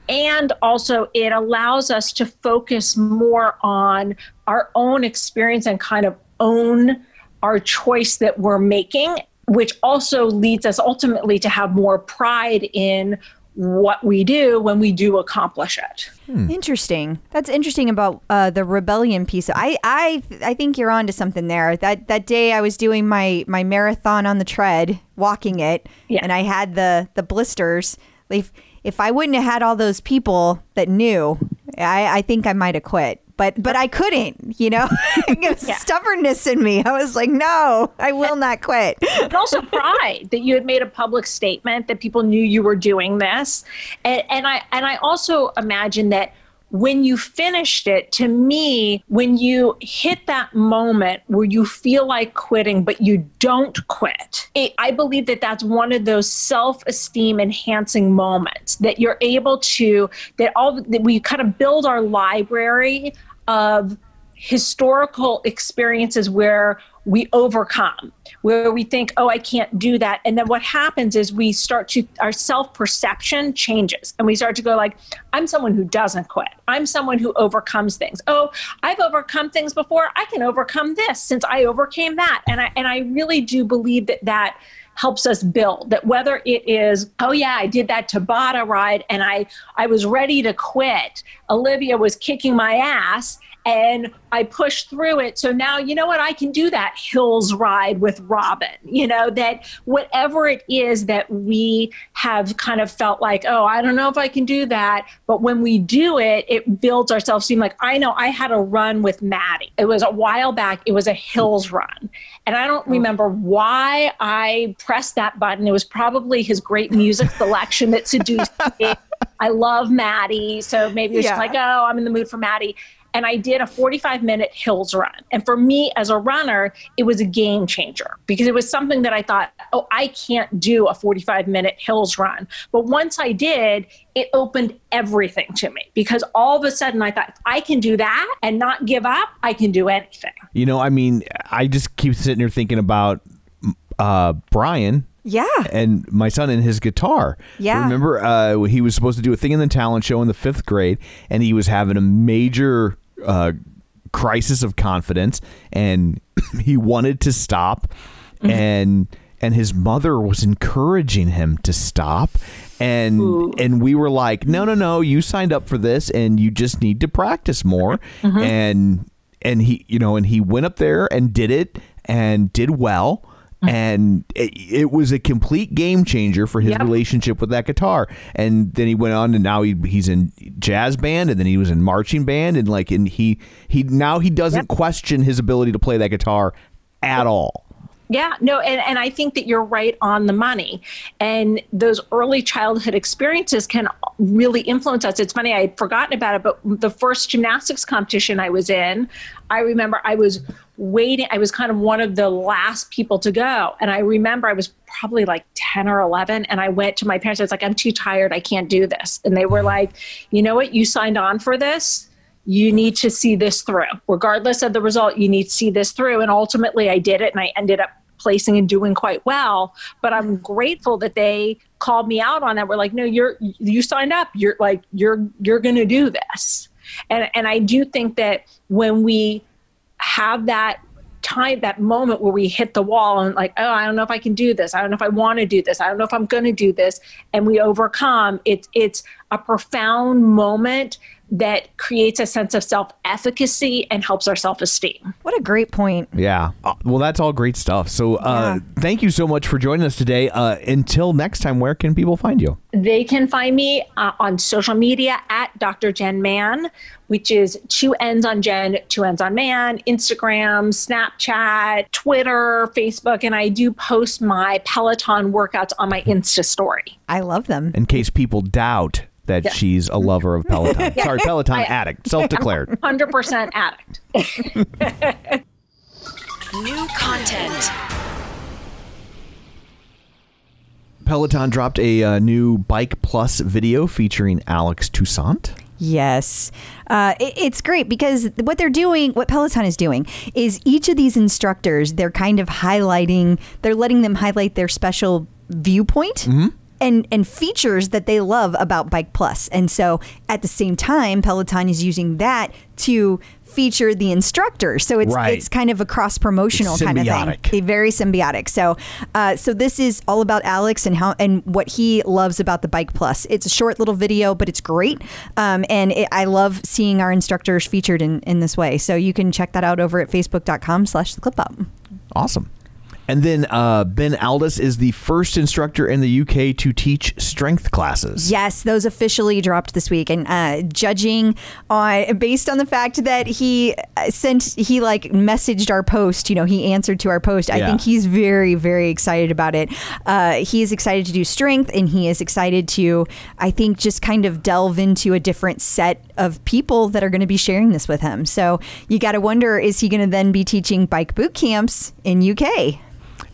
And also it allows us to focus more on our own experience and kind of own our choice that we're making, which also leads us ultimately to have more pride in what we do when we do accomplish it. Interesting. That's interesting about the rebellion piece. I think you're onto something there. That day I was doing my marathon on the tread, walking it, and I had the blisters. If I wouldn't have had all those people that knew, I think I might have quit. But I couldn't, stubbornness in me. I was like, no, I will not quit. But also pride that you had made a public statement, that people knew you were doing this. And I also imagine that when you finished it, to me, when you hit that moment where you feel like quitting, but you don't quit, I believe that that's one of those self-esteem enhancing moments that you're able to, that we kind of build our library of historical experiences where we overcome, where we think, oh, I can't do that. And then what happens is our self-perception changes and we start to go like, I'm someone who doesn't quit. I'm someone who overcomes things. Oh, I've overcome things before. I can overcome this since I overcame that. And I really do believe that helps us build, that whether it is, oh yeah, I did that Tabata ride and I was ready to quit. Olivia was kicking my ass and I pushed through it. So now, you know what, I can do that hills ride with Robin, that whatever it is that we have kind of felt like, oh, I don't know if I can do that. But when we do it, it builds our self-esteem. Like, I know I had a run with Maddie. It was a while back. It was a hills run. And I don't remember why I pressed that button. It was probably his great music selection that seduced me. I love Maddie. So maybe it was just like, oh, I'm in the mood for Maddie. And I did a 45-minute hills run. And for me as a runner, it was a game changer because it was something that I thought, oh, I can't do a 45-minute hills run. But once I did, it opened everything to me because all of a sudden I thought, if I can do that and not give up, I can do anything. I just keep sitting here thinking about Brian. Yeah. And my son and his guitar. Yeah. Remember, he was supposed to do a thing in the talent show in the 5th grade, and he was having a major crisis of confidence, and he wanted to stop, and his mother was encouraging him to stop. And we were like, no, you signed up for this, and you just need to practice more. And he went up there and did it and did well. And it was a complete game changer for his relationship with that guitar. And then he went on, and now he's in jazz band, and then he was in marching band, and he doesn't question his ability to play that guitar at all. Yeah, no, and I think that you're right on the money. And those early childhood experiences can really influence us. It's funny, I had forgotten about it, but the first gymnastics competition I was in, I remember I was waiting. I was kind of one of the last people to go. And I remember I was probably like 10 or 11. And I went to my parents. I was like, I'm too tired. I can't do this. And they were like, you know what? You signed on for this. You need to see this through. Regardless of the result, you need to see this through. And ultimately I did it. And I ended up placing and doing quite well. But I'm grateful that they called me out on that. We're like, no, you signed up. You're going to do this. And I do think that when we have that time, that moment where we hit the wall and like, oh, I don't know if I can do this. I don't know if I want to do this. I don't know if I'm going to do this. And we overcome. It's a profound moment that creates a sense of self-efficacy and helps our self-esteem. What a great point. Yeah. Well, that's all great stuff. So thank you so much for joining us today. Until next time, where can people find you? They can find me on social media at Dr. Jenn Man, which is 2 N's on Jen, 2 N's on Man, Instagram, Snapchat, Twitter, Facebook, and I do post my Peloton workouts on my Insta story. I love them. In case people doubt that she's a lover of Peloton. Sorry, Peloton addict, self-declared. 100% addict. New content. Peloton dropped a new Bike+ video featuring Alex Toussaint. Yes. It's great because what Peloton is doing is each of these instructors, they're kind of they're letting them highlight their special viewpoint. Mm-hmm. And features that they love about Bike+. And so at the same time, Peloton is using that to feature the instructor. So it's kind of a cross-promotional kind of thing. Very symbiotic. So this is all about Alex and what he loves about the Bike+. It's a short little video, but it's great. I love seeing our instructors featured in this way. So you can check that out over at facebook.com/theclipup. Awesome. And then Ben Alldis is the first instructor in the UK to teach strength classes. Yes, those officially dropped this week. And judging based on the fact that he messaged our post, he answered to our post. I think he's very, very excited about it. He is excited to do strength, and he is excited to, I think, just kind of delve into a different set of people that are going to be sharing this with him. So you got to wonder, is he going to then be teaching Bike Bootcamps in UK?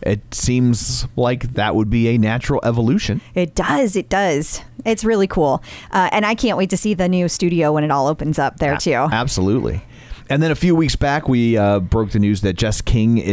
It seems like that would be a natural evolution. It does. It's really cool. And I can't wait to see the new studio when it all opens up there, too. Absolutely. And then a few weeks back, we broke the news that Jess King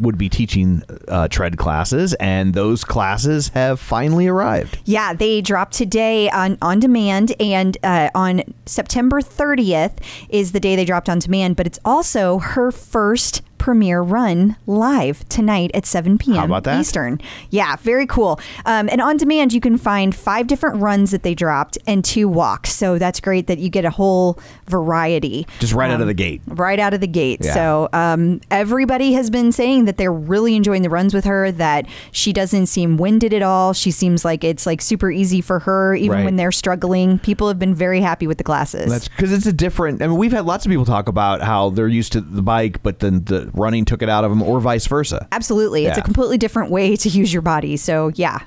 would be teaching tread classes, and those classes have finally arrived. Yeah, they dropped today on demand, and on September 30th is the day they dropped on demand, but it's also her first premiere run live tonight at 7 p.m. How about that? Eastern. Yeah, very cool. And on demand, you can find 5 different runs that they dropped and 2 walks. So that's great that you get a whole variety. Just right out of the gate. Right out of the gate. Yeah. So everybody has been saying that they're really enjoying the runs with her, that she doesn't seem winded at all. She seems like it's like super easy for her, even when they're struggling. People have been very happy with the classes. That's because it's a different, I mean, we've had lots of people talk about how they're used to the bike, but then the running took it out of them, or vice versa. Absolutely. It's a completely different way to use your body. So yeah.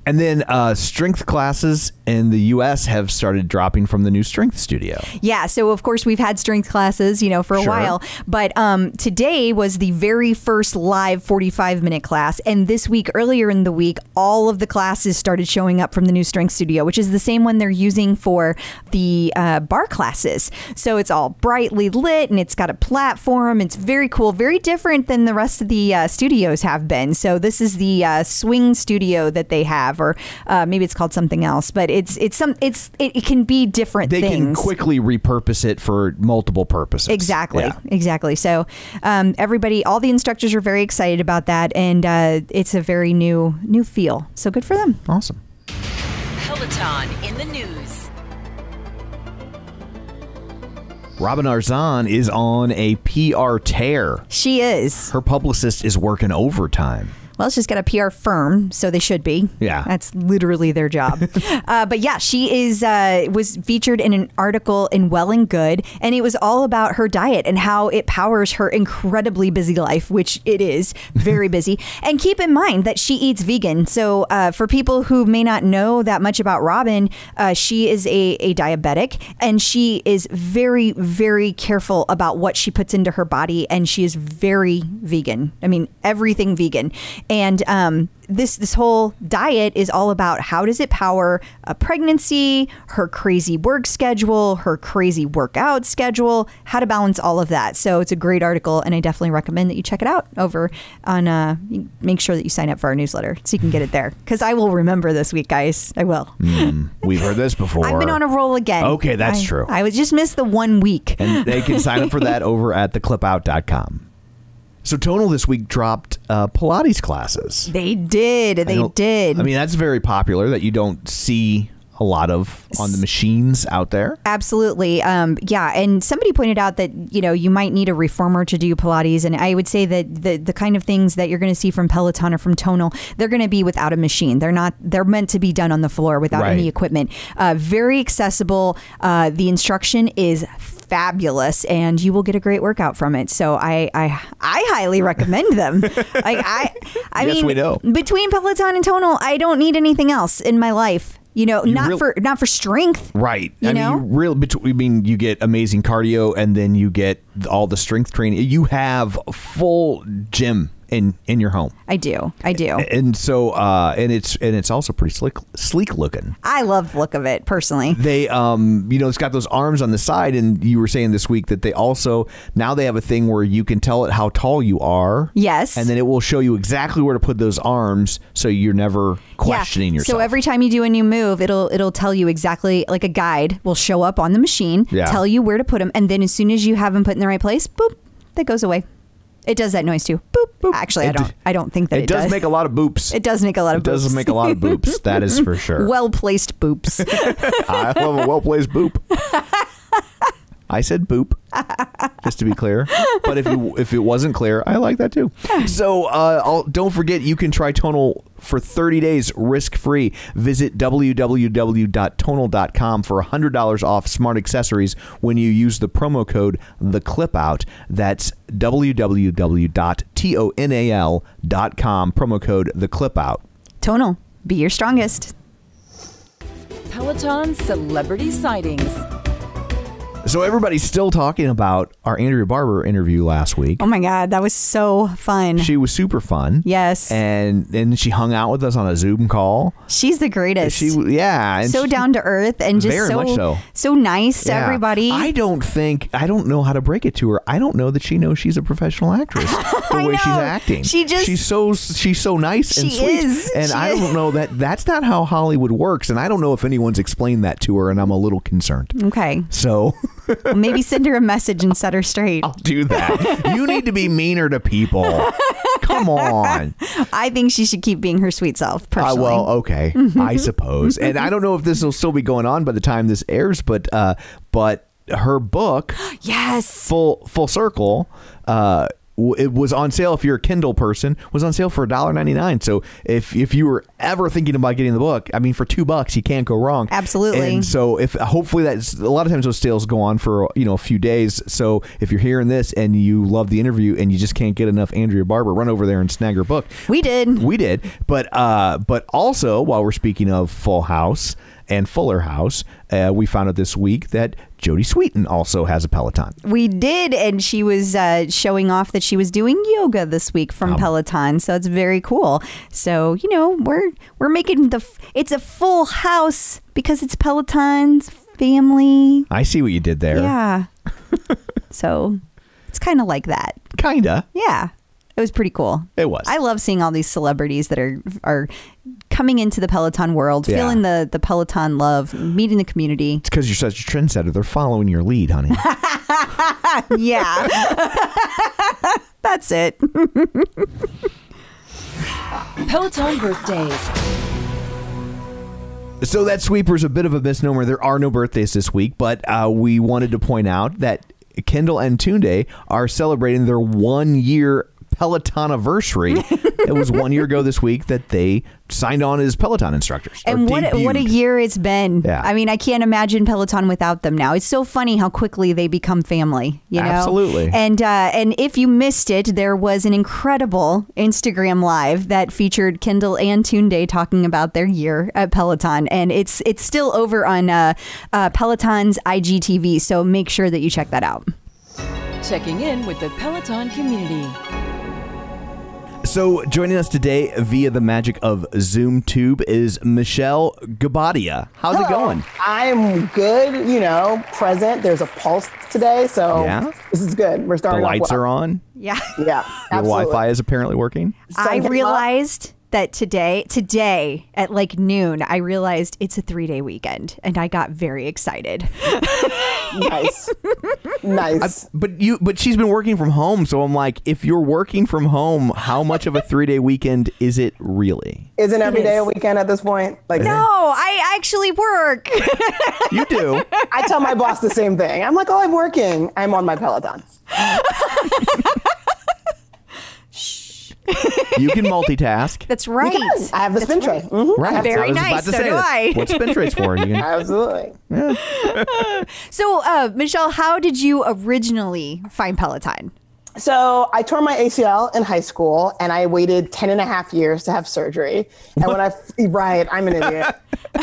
And then strength classes in the U.S. have started dropping from the new strength studio. Yeah. So, of course, we've had strength classes, for a while. But today was the very first live 45-minute class. And this week, earlier in the week, all of the classes started showing up from the new strength studio, which is the same one they're using for the bar classes. So it's all brightly lit, and it's got a platform. It's very cool, very different than the rest of the studios have been. So this is the swing studio that they have, or maybe it's called something else, but it can be different things. They can quickly repurpose it for multiple purposes. Exactly. So all the instructors are very excited about that, and it's a very new feel. So good for them. Awesome. Peloton in the news. Robin Arzon is on a PR tear. She is. Her publicist is working overtime. Well, she's got a PR firm, so they should be. Yeah. That's literally their job. But yeah, she was featured in an article in Well and Good, and it was all about her diet and how it powers her incredibly busy life, which it is, very busy. And keep in mind that she eats vegan. So for people who may not know that much about Robin, she is a diabetic, and she is very, very careful about what she puts into her body, and she is very vegan. I mean, everything vegan. And this whole diet is all about how does it power a pregnancy, her crazy work schedule, her crazy workout schedule, how to balance all of that. So it's a great article, and I definitely recommend that you check it out over on, make sure that you sign up for our newsletter so you can get it there. Because I will remember this week, guys. I will. We've heard this before. I've been on a roll again. Okay, that's true. I was just missed the 1 week. And they can sign up for that over at theclipout.com. So Tonal this week dropped Pilates classes. They did. I mean, that's very popular that you don't see a lot of on the machines out there. Absolutely. Yeah. And somebody pointed out that, you might need a reformer to do Pilates. And I would say that the kind of things that you're going to see from Peloton or from Tonal, they're going to be without a machine. They're meant to be done on the floor without any equipment. Very accessible. The instruction is fabulous, and you will get a great workout from it. So I highly recommend them. I yes, mean, we know. Between Peloton and Tonal, I don't need anything else in my life. Not for strength. Right. You get amazing cardio, and then you get all the strength training. You have a full gym in your home. I do. And so and it's also pretty sleek looking. I love the look of it personally. They it's got those arms on the side, and you were saying this week that they also now they have a thing where you can tell it how tall you are. Yes. And then it will show you exactly where to put those arms, so you're never questioning yourself. So every time you do a new move, it'll tell you exactly, like a guide will show up on the machine, tell you where to put them, and then as soon as you have them put in the right place, boop, that goes away. It does that noise too. Boop, boop. Actually, I don't think that it does. It does make a lot of boops. It does make a lot of boops. It does make a lot of boops. That is for sure. Well-placed boops. I love a well-placed boop. I said boop, just to be clear. But if it wasn't clear, I like that too. So don't forget, you can try Tonal for 30 days risk-free. Visit www.tonal.com for $100 off smart accessories when you use the promo code TheClipOut. That's www.tonal.com, promo code TheClipOut. Tonal, be your strongest. Peloton celebrity sightings. So everybody's still talking about our Andrea Barber interview last week. Oh my God, that was so fun. She was super fun. Yes. And then she hung out with us on a Zoom call. She's the greatest. And so down to earth and just very much so nice to everybody. I don't know how to break it to her. I don't know that she knows she's a professional actress the way she's acting. She's so nice and sweet. I don't know that's not how Hollywood works. And I don't know if anyone's explained that to her, and I'm a little concerned. Okay. So well, maybe send her a message and set her straight. I'll do that. You need to be meaner to people. Come on. I think she should keep being her sweet self, personally. Well, okay. I suppose. And I don't know if this will still be going on by the time this airs, but her book, yes, Full Circle, it was on sale. If you're a Kindle person, was on sale for $1.99. So if you were ever thinking about getting the book, I mean, for $2 you can't go wrong. Absolutely. And so hopefully a lot of times those sales go on for a few days. So if you're hearing this and you love the interview and you just can't get enough Andrea Barber, run over there and snag her book. We did. But also, while we're speaking of Full House and Fuller House, we found out this week that Jodi Sweeten also has a Peloton. We did, and she was showing off that she was doing yoga this week from Peloton, so it's very cool. So we're making it's a full house because it's Peloton's family. I see what you did there. Yeah. So it's kind of like that. Kinda. Yeah. It was pretty cool. It was. I love seeing all these celebrities that are coming into the Peloton world, feeling the Peloton love, meeting the community. It's because you're such a trendsetter. They're following your lead, honey. Yeah. That's it. Peloton birthdays. So that sweeper's a bit of a misnomer. There are no birthdays this week, but we wanted to point out that Kendall and Tunde are celebrating their 1 year Peloton anniversary. It was 1 year ago this week that they signed on as Peloton instructors. And what a year it's been. Yeah. I mean, I can't imagine Peloton without them now. It's so funny how quickly they become family, you know? Absolutely. And if you missed it, there was an incredible Instagram live that featured Kendall and Tunde talking about their year at Peloton. And it's still over on Peloton's IGTV. So make sure that you check that out. Checking in with the Peloton community. So joining us today via the magic of Zoom Tube is Michelle Guobadia. How's it going? I'm good, present. There's a pulse today, so this is good. We're starting The lights are on? Yeah. Yeah, Your absolutely. Wi-Fi is apparently working? I realized that today at like noon, I realized it's a 3-day weekend, and I got very excited. Nice. But she's been working from home, so I'm like, if you're working from home, how much of a 3-day weekend is it really? Isn't every day a weekend at this point? Like, no, I actually work. You do. I tell my boss the same thing. I'm like, oh, I'm working. I'm on my Peloton. You can multitask. That's right. I have the spin tray. Mm-hmm. Right. Very nice. So do I. What's spin trays for? You can, Absolutely. yeah. So, Michelle, how did you originally find Peloton? So I tore my ACL in high school, and I waited 10 and a half years to have surgery. And when I'm an idiot.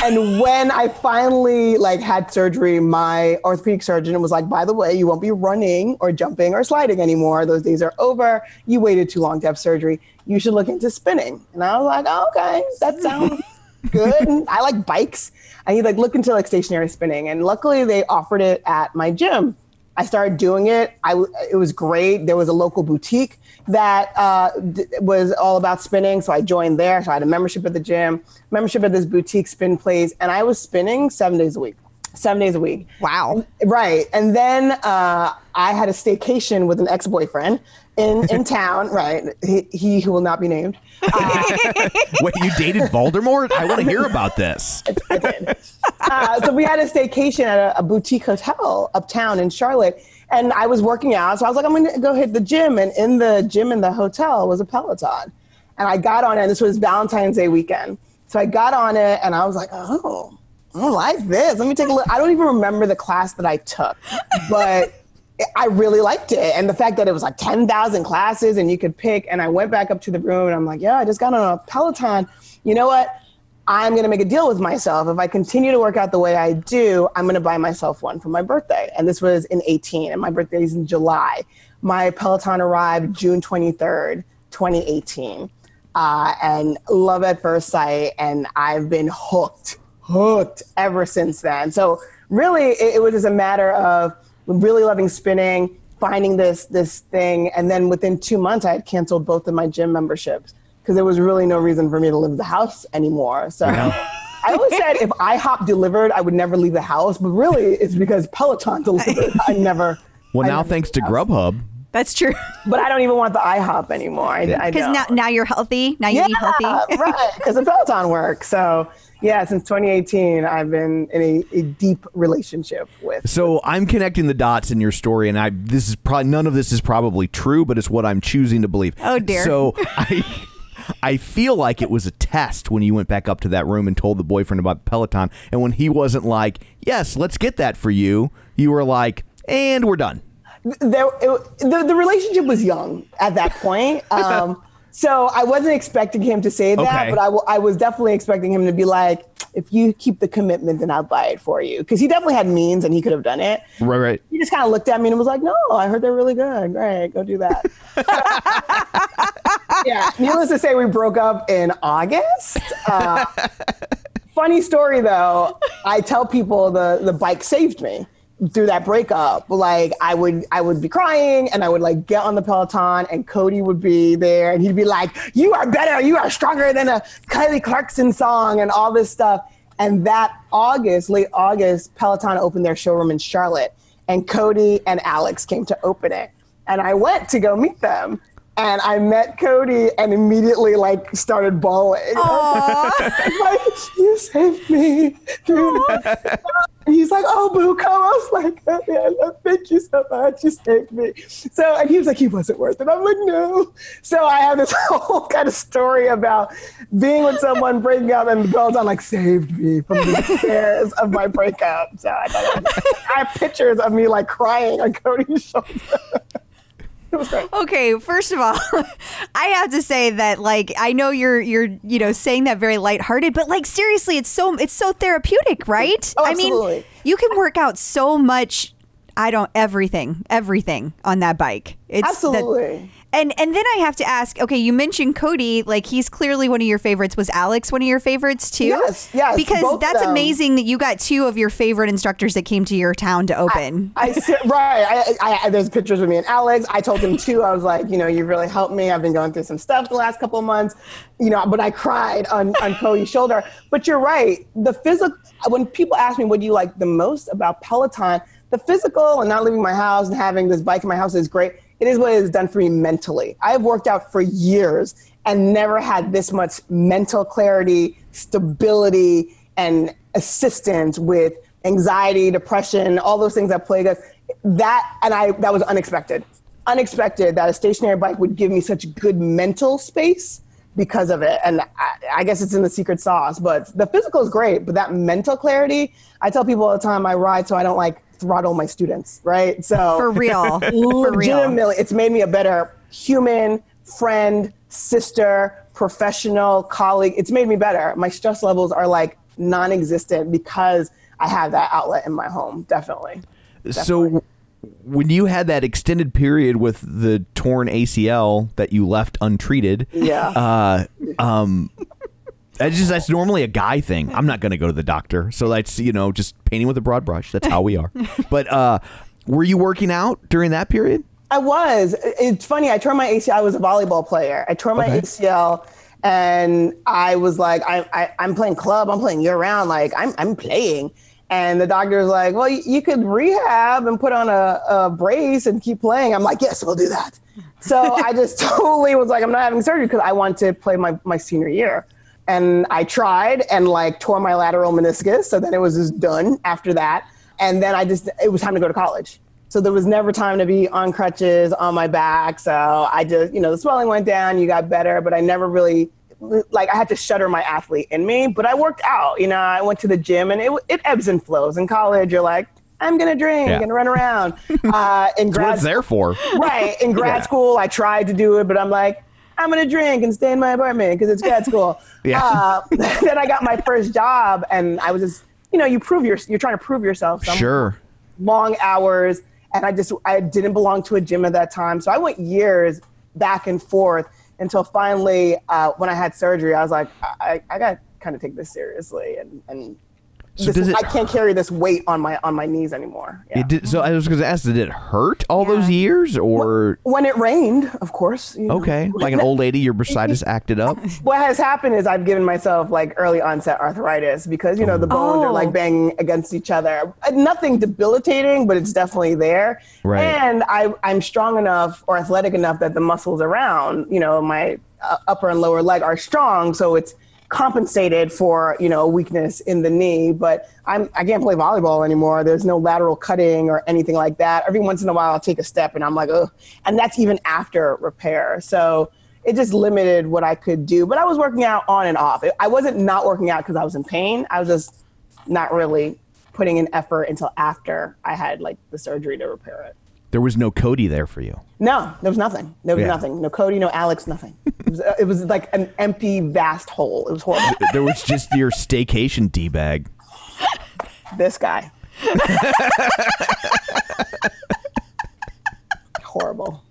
And when I finally had surgery, my orthopedic surgeon was like, by the way, you won't be running or jumping or sliding anymore. Those days are over. You waited too long to have surgery. You should look into spinning. And I was like, oh, okay, that sounds good. And I like bikes. And he look into stationary spinning. And luckily they offered it at my gym. I started doing it. It was great. There was a local boutique that was all about spinning. So I joined there. So I had a membership at the gym, membership at this boutique spin place. And I was spinning 7 days a week. 7 days a week. Wow. Right. And then I had a staycation with an ex-boyfriend in town. Right. He who will not be named. Wait, you dated Voldemort? I want to hear about this. I did. So we had a staycation at a boutique hotel uptown in Charlotte. And I was working out. So I was like, I'm going to go hit the gym. And in the gym in the hotel was a Peloton. And I got on it. This was Valentine's Day weekend. So I got on it and I was like, oh, I don't like this. Let me take a look. I don't even remember the class that I took, but I really liked it. And the fact that it was 10,000 classes and you could pick. And I went back up to the room and I'm like, yeah, I just got on a Peloton. You know what? I'm going to make a deal with myself. If I continue to work out the way I do, I'm going to buy myself one for my birthday. And this was in 2018, and my birthday is in July. My Peloton arrived June 23rd, 2018. And love at first sight. And I've been hooked ever since then. So really, it was just a matter of really loving spinning, finding this thing. And then within 2 months, I had canceled both of my gym memberships because there was really no reason for me to leave the house anymore. So I always said if IHOP delivered, I would never leave the house. But really, it's because Peloton delivered. Now thanks to Grubhub. That's true. But I don't even want the IHOP anymore. Because now you're healthy. Now you eat healthy. Right, because of Peloton work. So yeah, since 2018, I've been in a deep relationship with. So I'm connecting the dots in your story, and none of this is probably true, but it's what I'm choosing to believe. Oh dear. So I feel like it was a test when you went back up to that room and told the boyfriend about the Peloton, and when he wasn't like, yes, let's get that for you, you were like, and we're done. The relationship was young at that point. So I wasn't expecting him to say that, but I was definitely expecting him to be like, if you keep the commitment, then I'll buy it for you. Because he definitely had means and he could have done it. Right. He just kind of looked at me and was like, no, I heard they're really good. Great, go do that. Yeah, needless to say, we broke up in August. Funny story, though. I tell people the bike saved me through that breakup. I would be crying and I would get on the Peloton and Cody would be there and he'd be like, you are better, you are stronger than a Kylie Clarkson song and all this stuff. And that late August, Peloton opened their showroom in Charlotte and Cody and Alex came to open it. And I went to go meet them. And I met Cody and immediately started bawling. You saved me. And he's like, oh, boo, come. I was like, oh, yeah, thank you so much. You saved me. So, and he was like, he wasn't worth it. I'm like, no. So I have this whole kind of story about being with someone, breaking up, and the Peloton saved me from the scares of my breakup. So I have pictures of me crying on Cody's shoulder. Okay, first of all, I have to say that I know you're saying that very lighthearted, but seriously, it's so therapeutic, right? Oh, absolutely. I mean, you can work out so much. Everything on that bike. Absolutely. And then I have to ask, okay, you mentioned Cody, like he's clearly one of your favorites. Was Alex one of your favorites too? Yes. Because that's amazing that you got 2 of your favorite instructors that came to your town to open. Right. There's pictures of me and Alex. I told him too. I was like, you've really helped me. I've been going through some stuff the last couple of months, but I cried on Cody's shoulder. But you're right. The physical, when people ask me what do you like the most about Peloton, the physical and not leaving my house and having this bike in my house is great. It is what it has done for me mentally. I have worked out for years and never had this much mental clarity, stability, and assistance with anxiety, depression, all those things that plague us. That was unexpected. Unexpected that a stationary bike would give me such good mental space because of it. And I guess it's in the secret sauce, but the physical is great, but that mental clarity, I tell people all the time I ride so I don't throttle my students, right? So for real. Legitimately, it's made me a better human, friend, sister, professional, colleague. It's made me better. My stress levels are like non-existent because I have that outlet in my home, definitely. So when you had that extended period with the torn ACL that you left untreated, that's normally a guy thing. I'm not going to go to the doctor. So that's, just painting with a broad brush. That's how we are. But were you working out during that period? I was. It's funny. I tore my ACL. I was a volleyball player. I tore my ACL and I was like, I'm playing club. I'm playing year round. Like I'm playing. And the doctor was like, well, you could rehab and put on a brace and keep playing. I'm like, yes, we'll do that. So I just totally was like, I'm not having surgery because I want to play my senior year. And I tried and tore my lateral meniscus. So then it was just done after that. And then it was time to go to college. So there was never time to be on crutches, on my back. So I just, the swelling went down, you got better, but I never really, I had to shutter my athlete in me. But I worked out, I went to the gym and it ebbs and flows. In college, you're like, I'm going to drink and run around. That's what it's there for. Right. In grad school, I tried to do it, but I'm like, I'm going to drink and stay in my apartment because it's grad school. Then I got my first job and I was just, you're trying to prove yourself. Sure. Long hours. And I didn't belong to a gym at that time. So I went years back and forth until finally, when I had surgery, I was like, I got to kind of take this seriously. And I can't carry this weight on my knees anymore. Yeah. So I was going to ask, did it hurt all those years or? When it rained, of course. Okay. Like an old lady, your bursitis acted up? What has happened is I've given myself early onset arthritis because, the bones are banging against each other. Nothing debilitating, but it's definitely there. Right. And I'm strong enough or athletic enough that the muscles around, my upper and lower leg are strong. So it's compensated for, weakness in the knee, but I can't play volleyball anymore. There's no lateral cutting or anything like that. Every once in a while I'll take a step and I'm like, oh, and that's even after repair. So it just limited what I could do, but I was working out on and off. I wasn't not working out because I was in pain. I was just not really putting in effort until after I had the surgery to repair it. There was no Cody there for you. No, there was nothing. There was nothing. No Cody, no Alex, nothing. It was like an empty, vast hole. It was horrible. There was just your staycation D-bag. This guy. Horrible.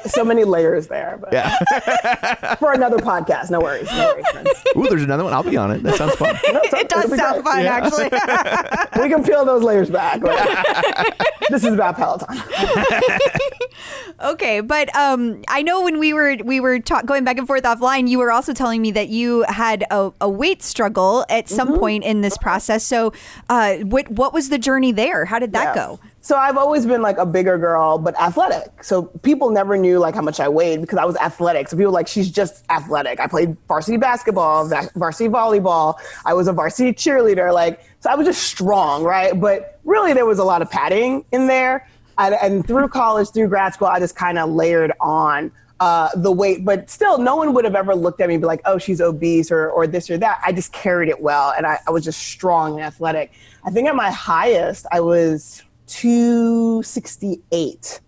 So many layers there. But for another podcast. No worries. Friends. Ooh, there's another one. I'll be on it. That sounds fun. It does sound fun, actually. We can peel those layers back. This is about Peloton. Okay, but I know when we were going back and forth offline, you were also telling me that you had a weight struggle at some point in this process. So what was the journey there? How did that go? So I've always been a bigger girl, but athletic. So people never knew how much I weighed because I was athletic. So people were like, she's just athletic. I played varsity basketball, varsity volleyball. I was a varsity cheerleader. So I was just strong, right? But really there was a lot of padding in there. And through college, through grad school, I just kind of layered on the weight. But still, no one would have ever looked at me and be like, oh, she's obese or this or that. I just carried it well. And I was just strong and athletic. I think at my highest, I was 268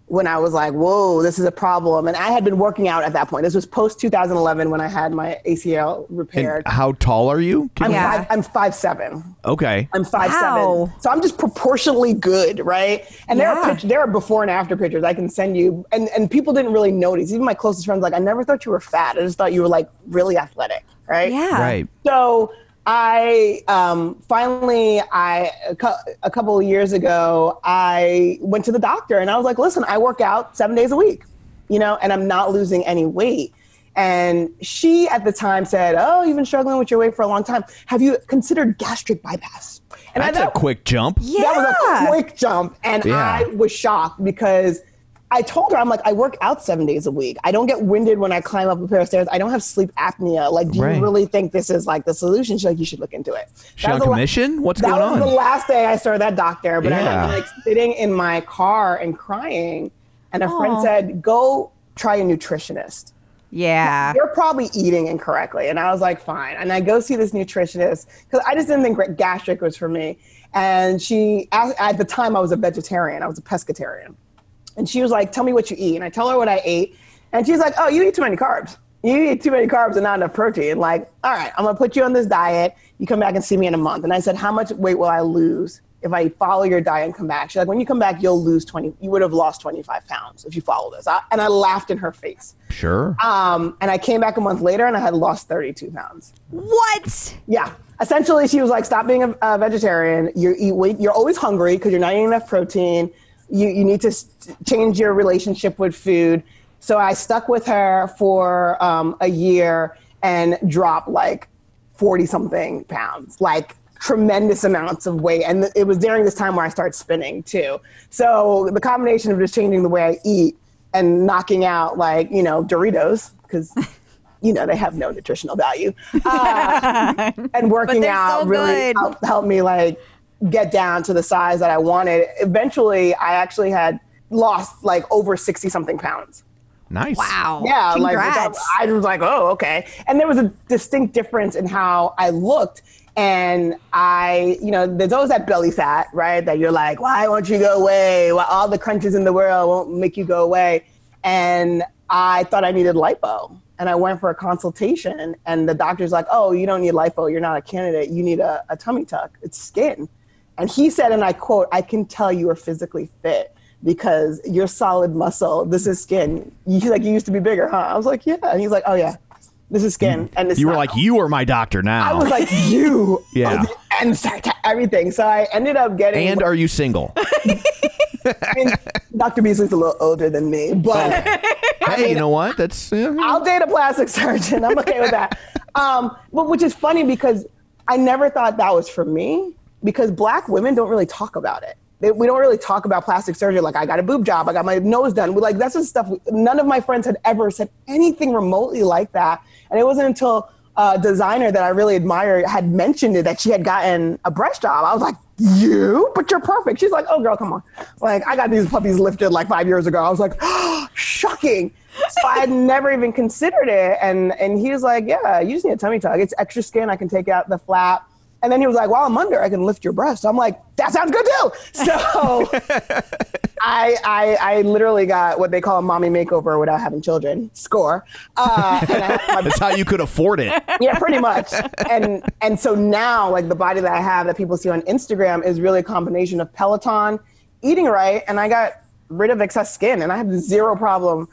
when I was like, whoa, this is a problem. And I had been working out at that point. This was post 2011 when I had my ACL repaired. And how tall are you? I'm 5'7". Okay. I'm 5'7". So I'm just proportionally good, right? And there are before and after pictures I can send you. And people didn't really notice. Even my closest friends, like, I never thought you were fat. I just thought you were like really athletic, right? Yeah. Right. So I finally, a couple of years ago, I went to the doctor and I was like, listen, I work out 7 days a week, and I'm not losing any weight. And she at the time said, oh, you've been struggling with your weight for a long time. Have you considered gastric bypass? And that's a quick jump. Yeah. That was a quick jump. And I was shocked because I told her, I'm like, I work out 7 days a week. I don't get winded when I climb up a pair of stairs. I don't have sleep apnea. Like, do you really think this is like the solution? She's like, you should look into it. She on commission? What's going on? That was the last day I saw that doctor. But I was like sitting in my car and crying. And a friend said, go try a nutritionist. Yeah. You're probably eating incorrectly. And I was like, fine. And I go see this nutritionist because I just didn't think gastric was for me. And at the time I was a vegetarian. I was a pescatarian. And she was like, tell me what you eat. And I tell her what I ate. And she's like, oh, you eat too many carbs. You eat too many carbs and not enough protein. Like, all right, I'm going to put you on this diet. You come back and see me in a month. And I said, how much weight will I lose if I follow your diet and come back? She's like, when you come back, you'll lose you would have lost 25 pounds if you follow this. And I laughed in her face. Sure. And I came back a month later and I had lost 32 pounds. What? Yeah. Essentially, she was like, stop being a vegetarian. You're always hungry because you're not eating enough protein. You need to change your relationship with food. So I stuck with her for a year and dropped like 40 something pounds, like tremendous amounts of weight. And it was during this time where I started spinning too. So the combination of just changing the way I eat and knocking out like, Doritos, because they have no nutritional value, and working out really helped me like get down to the size that I wanted. Eventually, I actually had lost like over 60 something pounds. Nice. Wow. Yeah. Congrats. Like I was like, oh, okay. And there was a distinct difference in how I looked. And there's always that belly fat, right? That you're like, why won't you go away? Why all the crunches in the world won't make you go away? And I thought I needed lipo. And I went for a consultation and the doctor's like, oh, you don't need lipo. You're not a candidate. You need a tummy tuck. It's skin. And he said, and I quote, I can tell you are physically fit because you're solid muscle. This is skin. You used to be bigger, huh? I was like, yeah. And he's like, oh yeah, this is skin. And this you were like, you are my doctor now. I was like, you. Yeah. And everything. So I ended up getting. And are you single? I mean, Dr. Beasley's a little older than me, but hey, you know what? That's I'll date a plastic surgeon. I'm okay with that. But which is funny because I never thought that was for me because Black women don't really talk about it. We don't really talk about plastic surgery. Like I got a boob job. I got my nose done. That's the stuff. None of my friends had ever said anything remotely like that. And it wasn't until a designer that I really admire had mentioned it that she had gotten a breast job. I was like, you? But you're perfect. She's like, oh, girl, come on. Like, I got these puppies lifted like 5 years ago. I was like, oh, shocking. So I had never even considered it. And he was like, yeah, you just need a tummy tuck. It's extra skin. I can take out the flap. And then he was like, while I'm under, I can lift your breast. So I'm like, that sounds good too. So I literally got what they call a mommy makeover without having children. Score. That's how you could afford it. Yeah, pretty much. And so now, like the body that I have that people see on Instagram is really a combination of Peloton, eating right, and I got rid of excess skin. And I have no problem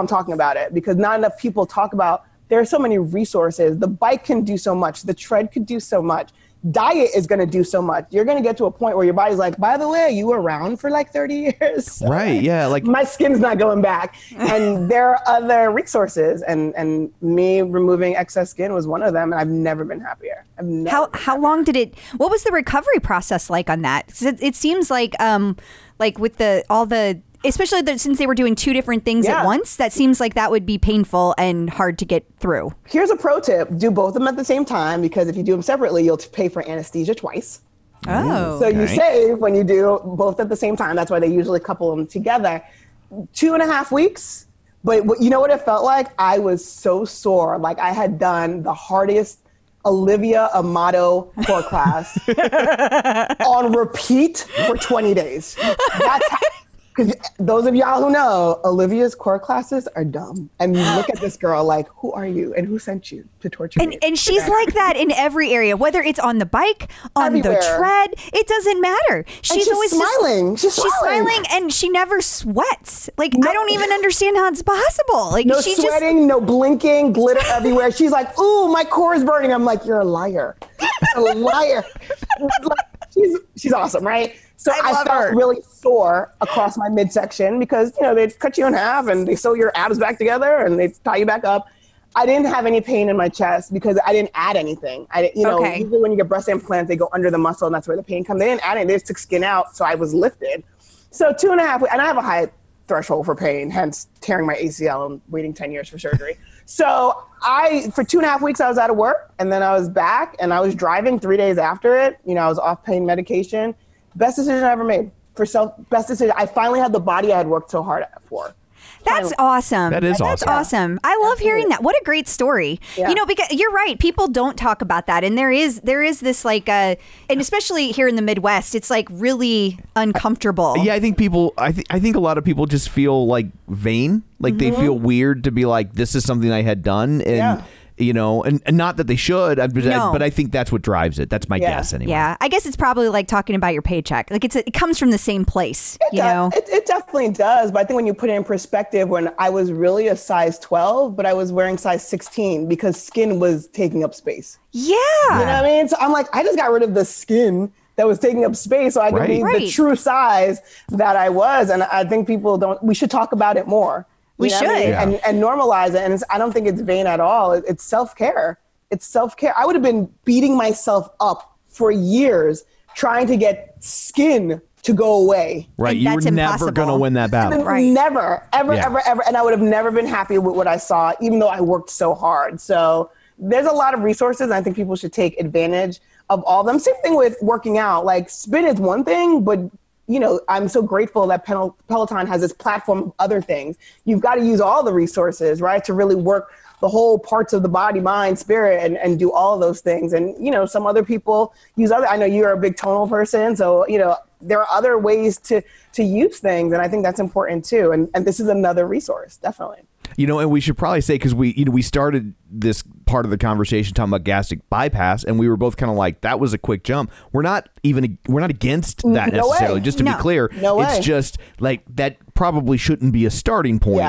talking about it because not enough people talk about. There are so many resources. The bike can do so much. The tread could do so much. Diet is going to do so much. You're going to get to a point where your body's like, by the way, you were around for like 30 years. So right, yeah. Like my skin's not going back. And there are other resources. And me removing excess skin was one of them. And I've never been happier. How long did it, what was the recovery process like on that? 'Cause it seems like with especially since they were doing two different things at once, that seems like that would be painful and hard to get through. Here's a pro tip. Do both of them at the same time because if you do them separately, you'll pay for anesthesia twice. Oh. So you save when you do both at the same time. That's why they usually couple them together. 2.5 weeks. But you know what it felt like? I was so sore. Like I had done the hardest Olivia Amato core class on repeat for 20 days. Because those of y'all who know, Olivia's core classes are dumb. And you look at this girl like, who are you? And who sent you to torture me? And she's like that in every area, whether it's on the bike, on Everywhere. the tread, it doesn't matter. She's always smiling. She's smiling and she never sweats. Like, I don't even understand how it's possible. Like, no sweating, no blinking, glitter everywhere. She's like, ooh, my core is burning. I'm like, you're a liar. You're a liar. She's awesome, right? So I felt really sore across my midsection because, you know, they cut you in half and they sew your abs back together and they tie you back up. I didn't have any pain in my chest because I didn't add anything. Usually when you get breast implants, they go under the muscle and that's where the pain comes. They didn't add anything. They just took skin out, so I was lifted. So 2.5 weeks, and I have a high threshold for pain, hence tearing my ACL and waiting 10 years for surgery. So for 2.5 weeks, I was out of work and then I was back and I was driving 3 days after it. You know, I was off pain medication. Best decision I ever made best decision. I finally had the body I had worked so hard for. That's awesome. That is awesome. That's awesome. I love hearing that. What a great story. Yeah. You know, because you're right. People don't talk about that. And there is this like, and especially here in the Midwest, it's like really uncomfortable. Yeah, I think I think a lot of people just feel like vain. Like they feel weird to be like, this is something I had done. And you know, and not that they should, but I think that's what drives it. That's my guess anyway. Yeah, I guess it's probably like talking about your paycheck. Like it comes from the same place, you know? It definitely does. But I think when you put it in perspective, when I was really a size 12, but I was wearing size 16 because skin was taking up space. Yeah. You know what I mean? So I'm like, I just got rid of the skin that was taking up space so I could be the true size that I was. And I think we should talk about it more. We should. And normalize it. And I don't think it's vain at all. It's self-care. It's self-care. I would have been beating myself up for years trying to get skin to go away. Right. You were never going to win that battle. Right. Never, ever. And I would have never been happy with what I saw, even though I worked so hard. So there's a lot of resources. And I think people should take advantage of all of them. Same thing with working out. Like spin is one thing, but you know, I'm so grateful that Peloton has this platform of other things. You've got to use all the resources, right, to really work the whole parts of the body, mind, spirit, and do all of those things. And, you know, some other people use I know you're a big tonal person, so, you know, there are other ways to use things, and I think that's important too. And this is another resource, definitely. You know, and we should probably say, because we started this part of the conversation talking about gastric bypass, and we were both kind of like, that was a quick jump. We're not against that necessarily, just to be clear. It's just like that probably shouldn't be a starting point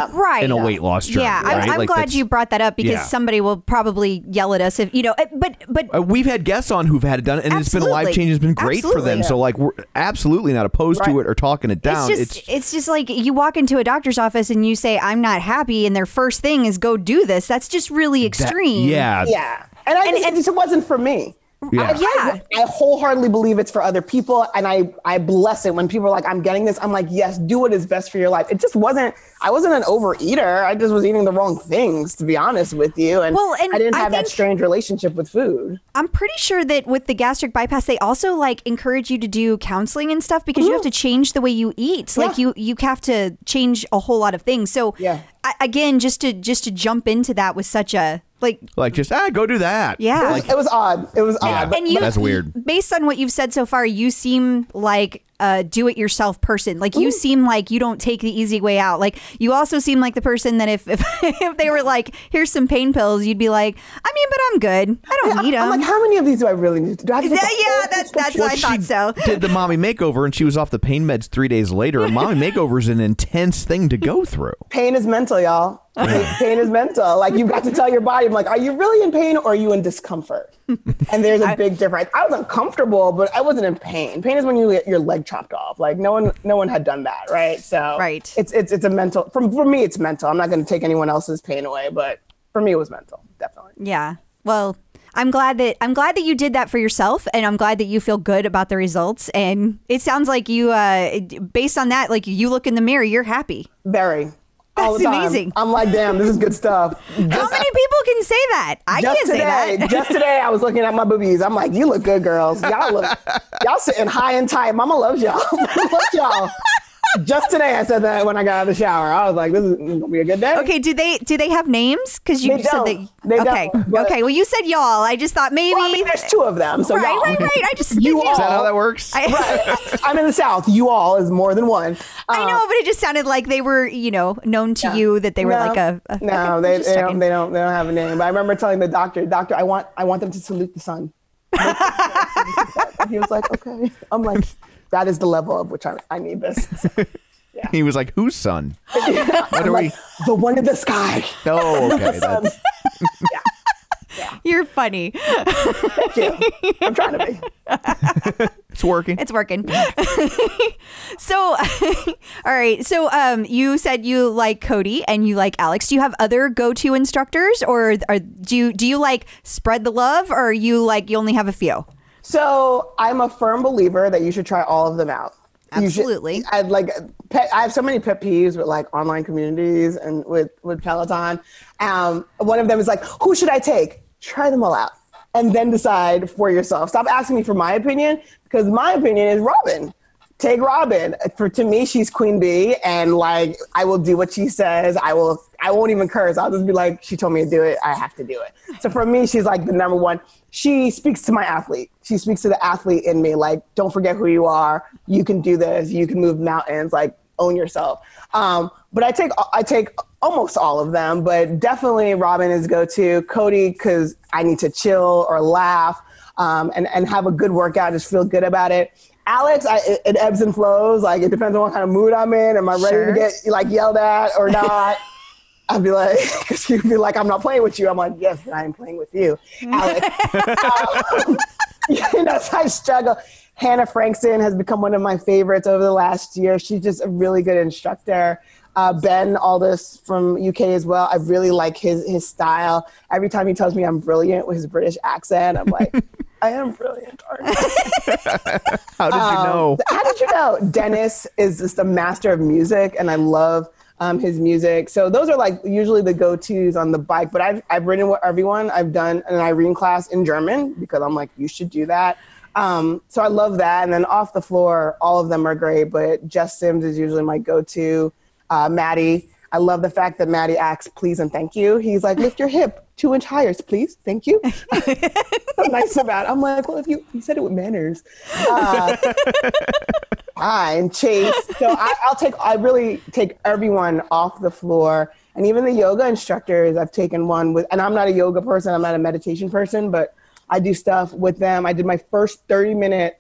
in a weight loss journey. Yeah, right? I'm glad you brought that up because somebody will probably yell at us if, you know, but we've had guests on who've had it done, and it's been a life change. It's been great for them. So like, we're absolutely not opposed to it or talking it down. It's just like you walk into a doctor's office and you say, I'm not happy, and their first thing is go do this. That's just really extreme. Yeah. And it just wasn't for me. I wholeheartedly believe it's for other people. And I bless it when people are like, I'm getting this. I'm like, yes, do what is best for your life. It just wasn't, I wasn't an overeater. I just was eating the wrong things, to be honest with you. And I didn't have that strange relationship with food. I'm pretty sure that with the gastric bypass, they also like encourage you to do counseling and stuff because you have to change the way you eat. Like you have to change a whole lot of things. So again, just to jump into that was such a, just go do that. Yeah. It was odd. And that's weird. Based on what you've said so far, you seem like a do-it-yourself person. Like you seem like you don't take the easy way out. Like you also seem like the person that if they were like, here's some pain pills, you'd be like, I mean, but I'm good. I don't need them. I'm like, how many of these do I really need to do? That's what I thought so. Did the mommy makeover and she was off the pain meds 3 days later. A mommy makeover is an intense thing to go through. Pain is mental, y'all. Pain is mental. Like you've got to tell your body, I'm like, are you really in pain or are you in discomfort? And there's a big difference. I was uncomfortable, but I wasn't in pain. Pain is when you get your leg chopped off. Like no one had done that, right? So it's a mental. For me, it's mental. I'm not going to take anyone else's pain away, but for me, it was mental, definitely. Yeah. Well, I'm glad that you did that for yourself, and I'm glad that you feel good about the results. And it sounds like you, based on that, like you look in the mirror, you're happy. Very. That's amazing. I'm like, damn, this is good stuff. How many people can say that? I can't say that. Just today, I was looking at my boobies. I'm like, you look good, girls. Y'all sitting high and tight. Mama loves y'all. Mama loves y'all. Just today, I said that when I got out of the shower. I was like, "This is gonna be a good day." Okay, do they have names? Because you said that. They okay, don't, okay. Well, you said y'all. I just thought maybe. Well, I mean, there's two of them. So right. I just you all. Is that how that works? I'm in the South. You all is more than one. I know, but it just sounded like they were, known to you, that they were like a. No, they don't have a name. But I remember telling the doctor, I want them to salute the sun. And he was like, okay. I'm like, that is the level of which I need this. Yeah. He was like, whose son? The one in the sky. Oh, okay. That's... Yeah. You're funny. Thank you. I'm trying to be. It's working. So, all right. So, you said you like Cody and you like Alex. Do you have other go-to instructors, or do you like spread the love, or you only have a few? So, I'm a firm believer that you should try all of them out. Absolutely. I have so many pet peeves with like online communities and with Peloton. One of them is like, who should I take? Try them all out and then decide for yourself. Stop asking me for my opinion, because my opinion is Robin. Take Robin. To me, she's queen bee, and like I will do what she says. I won't even curse. I'll just be like, she told me to do it. I have to do it. So for me, she's like the number one. She speaks to my athlete. She speaks to the athlete in me. Like, don't forget who you are. You can do this. You can move mountains. Like, own yourself. But I take almost all of them, but definitely Robin is go-to. Cody, because I need to chill or laugh and have a good workout, just feel good about it. Alex, it ebbs and flows. Like, it depends on what kind of mood I'm in. Am I ready to get like yelled at or not? I'd be like, because you'd be like, I'm not playing with you. I'm like, yes, but I am playing with you, Alex. So I struggle. Hannah Frankston has become one of my favorites over the last year. She's just a really good instructor. Ben Alldis from UK as well. I really like his style. Every time he tells me I'm brilliant with his British accent, I'm like, I am brilliant, aren't I? How did you know? How did you know? Dennis is just a master of music, and I love his music. So those are like usually the go-tos on the bike. But I've ridden with everyone. I've done an Irene class in German because I'm like, you should do that. So I love that. And then off the floor, all of them are great. But Jess Sims is usually my go-to. Maddie, I love the fact that Maddie asks please and thank you. He's like, lift your hip 2 inch higher, please. Thank you. So nice about it. I'm like, well, if you said it with manners. And Chase. So I really take everyone off the floor. And even the yoga instructors, I've taken one with, and I'm not a yoga person, I'm not a meditation person, but I do stuff with them. I did my first 30-minute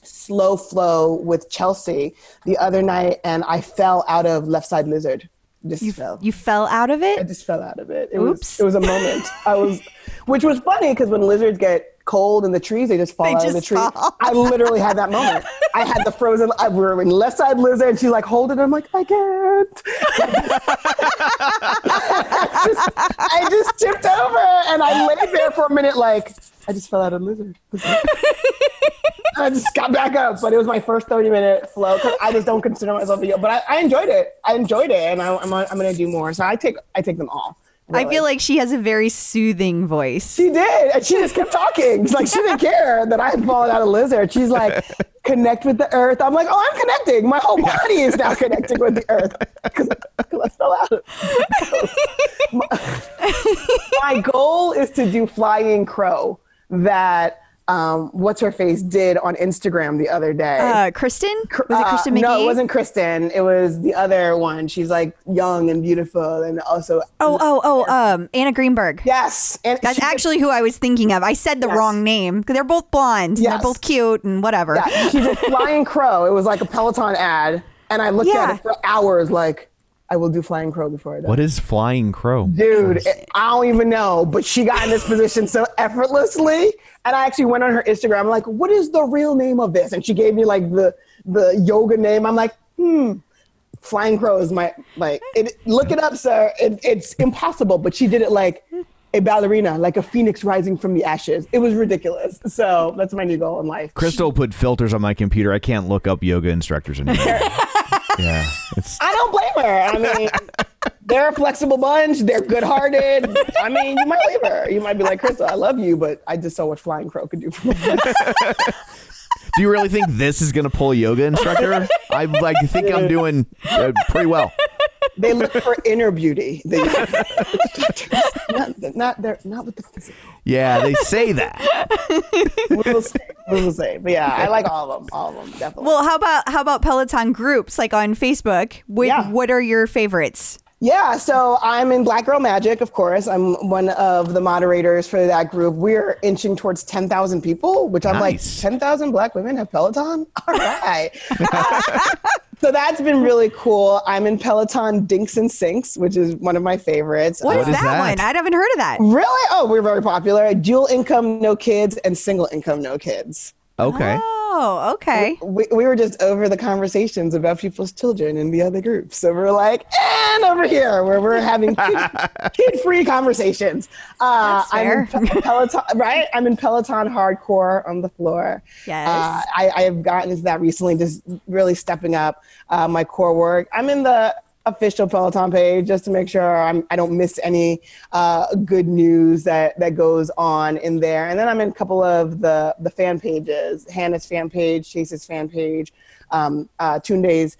slow flow with Chelsea the other night, and I fell out of left side lizard. You fell out of it? I just fell out of it. It was a moment. Which was funny because when lizards get cold in the trees, they just fall out of the tree. I literally had that moment. I had the frozen. We were in left side lizard, and she's like, hold it. I'm like, I can't. I just tipped over, and I lay there for a minute, like I just fell out of lizard. I just got back up, but it was my first 30-minute flow because I just don't consider myself a yoga. But I enjoyed it. And I'm going to do more. So I take them all. Really. I feel like she has a very soothing voice. She did. And she just kept talking. Like, she didn't care that I had fallen out of lizard. She's like, connect with the earth. I'm like, oh, I'm connecting. My whole body is now connecting with the earth because I fell out of it. My goal is to do flying crow that what's her face did on Instagram the other day. Kristen? Was it Kristen McGee? No, it wasn't Kristen. It was the other one. She's like young and beautiful, and also Anna Greenberg. Yes, and that's actually who I was thinking of. I said the wrong name because they're both blonde. Yes. And they're both cute and whatever. Yeah, she did Flying Crow. It was like a Peloton ad, and I looked at it for hours, like, I will do Flying Crow before I die. What is Flying Crow? Dude, I don't even know, but she got in this position so effortlessly. And I actually went on her Instagram, like, what is the real name of this? And she gave me like the yoga name. I'm like, Flying Crow is my, look it up, sir. It's impossible, but she did it like a ballerina, like a phoenix rising from the ashes. It was ridiculous. So that's my new goal in life. Crystal put filters on my computer. I can't look up yoga instructors anymore. Yeah, I don't blame her. I mean, they're a flexible bunch. They're good-hearted. I mean, you might leave her. You might be like, Crystal, I love you, but I just saw what Flying Crow could do for me. Do you really think this is going to pull a yoga instructor? I think I'm doing pretty well. They look for inner beauty. They, not with the physical. Yeah, they say that. We will say. But yeah, I like all of them, definitely. Well, how about Peloton groups like on Facebook? What are your favorites? Yeah, so I'm in Black Girl Magic, of course. I'm one of the moderators for that group. We're inching towards 10,000 people, which I'm like, 10,000 Black women have Peloton? All right. So that's been really cool. I'm in Peloton Dinks and Sinks, which is one of my favorites. What is that one? I haven't heard of that. Really? Oh, we're very popular. Dual income, no kids, and single income, no kids. Okay. Oh, okay. We were just over the conversations about people's children in the other groups. So we're like, and over here where we're having kid-free conversations. That's fair. I'm in Peloton, right? I'm in Peloton hardcore on the floor. Yes. I have gotten into that recently, just really stepping up my core work. I'm in the official Peloton page just to make sure I don't miss any good news that goes on in there. And then I'm in a couple of the fan pages, Hannah's fan page, Chase's fan page, Tunde's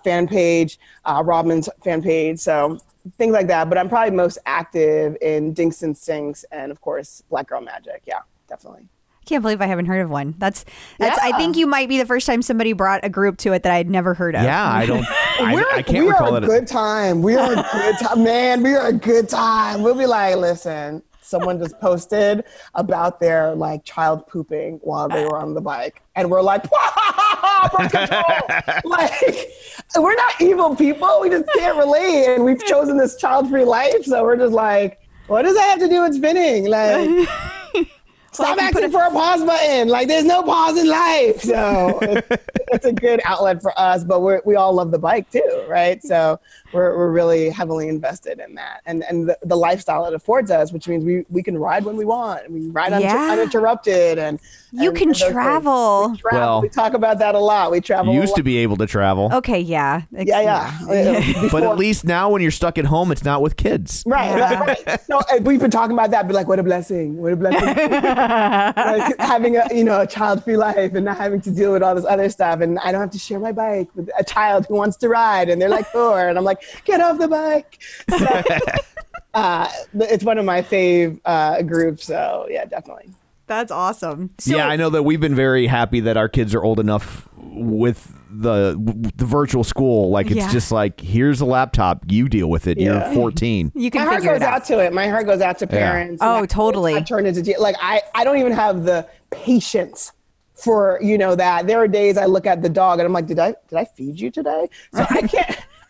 fan page, Robin's fan page. So things like that. But I'm probably most active in Dinks and Sinks and, of course, Black Girl Magic. Yeah, definitely. I can't believe I haven't heard of one. That's. I think you might be the first time somebody brought a group to it that I'd never heard of. Yeah, I don't. I can't recall it. We are a good time. We are a good time, man. We are a good time. We'll be like, listen, someone just posted about their child pooping while they were on the bike, and we're like, birth control. We're not evil people. We just can't relate, and we've chosen this child-free life, so we're just like, what does that have to do with spinning? Stop asking for a pause button. There's no pause in life. So it's a good outlet for us, but we all love the bike too, right? So we're really heavily invested in that. And the lifestyle it affords us, which means we can ride when we want. We ride uninterrupted. And you can travel. Well, we talk about that a lot. We travel. You used to be able to travel. Okay, yeah. Yeah. But at least now when you're stuck at home, it's not with kids. Right. No, we've been talking about that, but what a blessing. What a blessing. Having a child-free life and not having to deal with all this other stuff, and I don't have to share my bike with a child who wants to ride, and they're like 4, and I'm like, get off the bike. So, it's one of my fave groups, so yeah, definitely. That's awesome. So, yeah, I know that we've been very happy that our kids are old enough with the virtual school. It's just here's a laptop, you deal with it. Yeah. You're 14. You can My heart figure goes it out to it. My heart goes out to parents. Yeah. Oh, totally. I turn into I don't even have the patience for that. There are days I look at the dog and I'm like, did I feed you today? So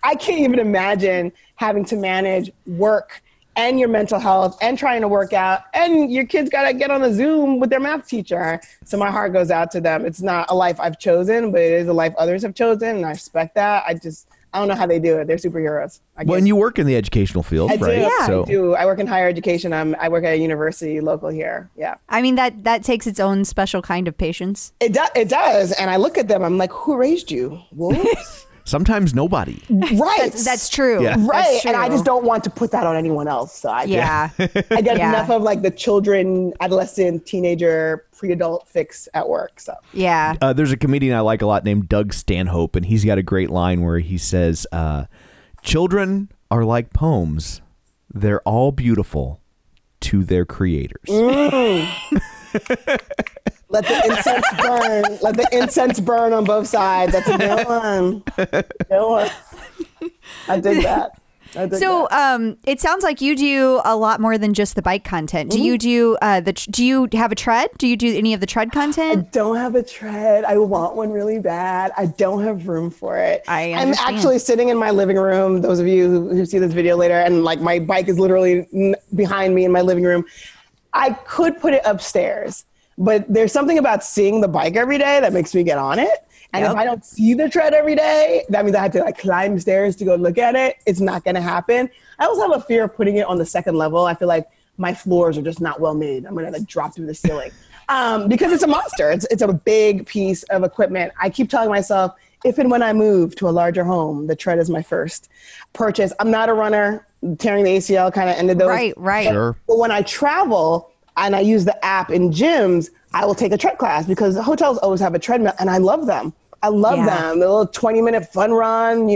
I can't even imagine having to manage work and your mental health and trying to work out, and your kids got to get on a Zoom with their math teacher. So my heart goes out to them. It's not a life I've chosen, but it is a life others have chosen, and I respect that. I don't know how they do it. They're superheroes. When you work in the educational field, I right? Do. Yeah, so. I do. I work in higher education. I work at a university local here. Yeah. I mean, that takes its own special kind of patience. It does. And I look at them, I'm like, who raised you? Wolves? Sometimes nobody. Right. That's true. Yeah. Right. That's true. And I just don't want to put that on anyone else. So I get enough of the children, adolescent, teenager, pre-adult fix at work. So yeah. There's a comedian I like a lot named Doug Stanhope, and he's got a great line where he says, children are like poems. They're all beautiful to their creators. Let the incense burn. Let the incense burn on both sides. That's a good one. Good one. I dig that. So it sounds like you do a lot more than just the bike content. Do you do do you have a tread? Do you do any of the tread content? I don't have a tread. I want one really bad. I don't have room for it. I'm actually sitting in my living room. Those of you who see this video later, and my bike is literally behind me in my living room. I could put it upstairs, but there's something about seeing the bike every day that makes me get on it. And if I don't see the tread every day, that means I have to climb stairs to go look at it. It's not going to happen. I also have a fear of putting it on the second level. I feel like my floors are just not well made. I'm going to drop through the ceiling because it's a monster. It's a big piece of equipment. I keep telling myself, if and when I move to a larger home, the tread is my first purchase. I'm not a runner. Tearing the ACL kind of ended those. Right. Sure. But when I travel and I use the app in gyms, I will take a tread class because the hotels always have a treadmill and I love them. I love them. The little 20-minute fun run,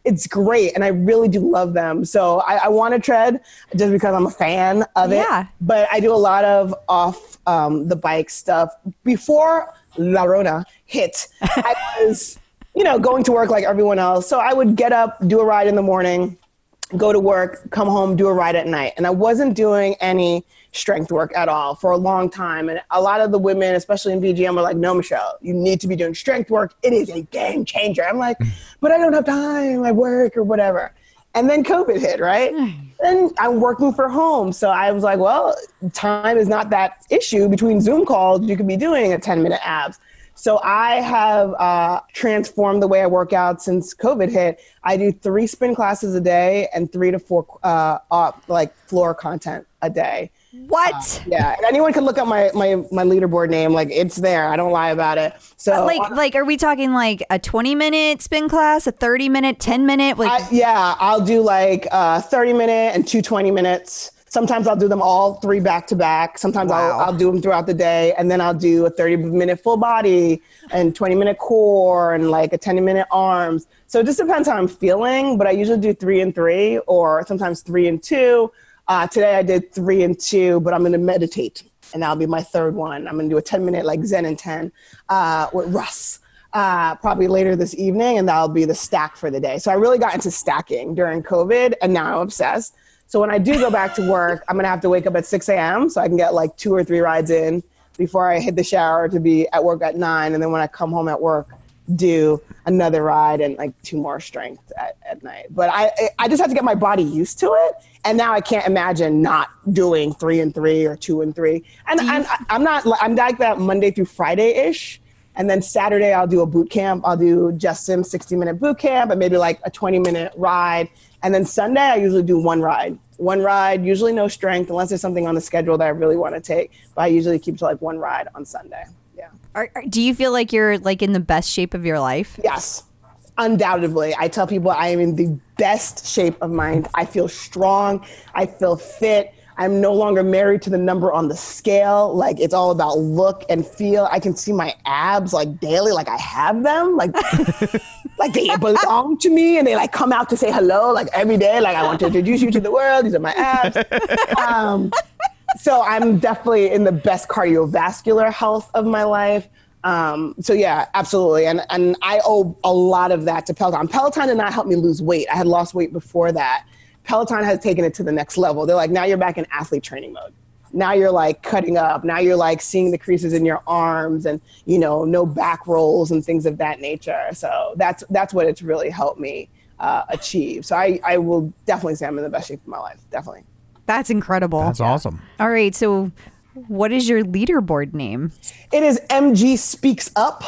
it's great. And I really do love them. So I want to tread just because I'm a fan of it. But I do a lot of off the bike stuff. Before La Rona hit, I was, going to work like everyone else. So I would get up, do a ride in the morning, go to work, come home, do a ride at night. And I wasn't doing any strength work at all for a long time. And a lot of the women, especially in BGM, are like, no, Michelle, you need to be doing strength work. It is a game changer. I'm like, but I don't have time, I work or whatever. And then COVID hit, right? And I'm working from home. So I was like, well, time is not that issue. Between Zoom calls, you could be doing a 10-minute abs. So I have transformed the way I work out since COVID hit. I do 3 spin classes a day and 3 to 4 floor content a day. What? Yeah, and anyone can look up my leaderboard name. Like, it's there. I don't lie about it. So like, are we talking like a 20-minute spin class, a 30-minute, 10-minute? I'll do like 30-minute and 2 20-minutes. Sometimes I'll do them all 3 back to back. Sometimes I'll do them throughout the day, and then I'll do a 30-minute full body and 20-minute core and like a 10-minute arms. So it just depends how I'm feeling, but I usually do 3 and 3 or sometimes 3 and 2. Today I did 3 and 2, but I'm going to meditate, and that'll be my 3rd one. I'm going to do a 10-minute like Zen and 10 with Russ probably later this evening, and that'll be the stack for the day. So I really got into stacking during COVID, and now I'm obsessed. So when I do go back to work, I'm going to have to wake up at 6 a.m. so I can get like 2 or 3 rides in before I hit the shower to be at work at 9. And then when I come home at work, do another ride and like 2 more strength at night. But I just have to get my body used to it. And now I can't imagine not doing 3 and 3 or 2 and 3. And I'm like that Monday through Friday-ish. And then Saturday I'll do a boot camp. I'll do Justin's 60-minute boot camp and maybe like a 20-minute ride. And then Sunday, I usually do one ride, usually no strength, unless there's something on the schedule that I really want to take. But I usually keep to like 1 ride on Sunday. Yeah. Do you feel like you're like in the best shape of your life? Yes, undoubtedly. I tell people I am in the best shape of mind. I feel strong. I feel fit. I'm no longer married to the number on the scale. Like, it's all about look and feel. I can see my abs like daily, like I have them, like like they belong to me, and they like come out to say hello like every day. Like, I want to introduce you to the world. These are my abs. So I'm definitely in the best cardiovascular health of my life. So yeah, absolutely. And I owe a lot of that to Peloton. Peloton did not help me lose weight. I had lost weight before that. Peloton has taken it to the next level. They're like, now you're back in athlete training mode. Now you're like cutting up. Now you're like seeing the creases in your arms and, no back rolls and things of that nature. So that's what it's really helped me achieve. So I will definitely say I'm in the best shape of my life. Definitely. That's incredible. That's awesome. All right. So what is your leaderboard name? It is MG Speaks Up.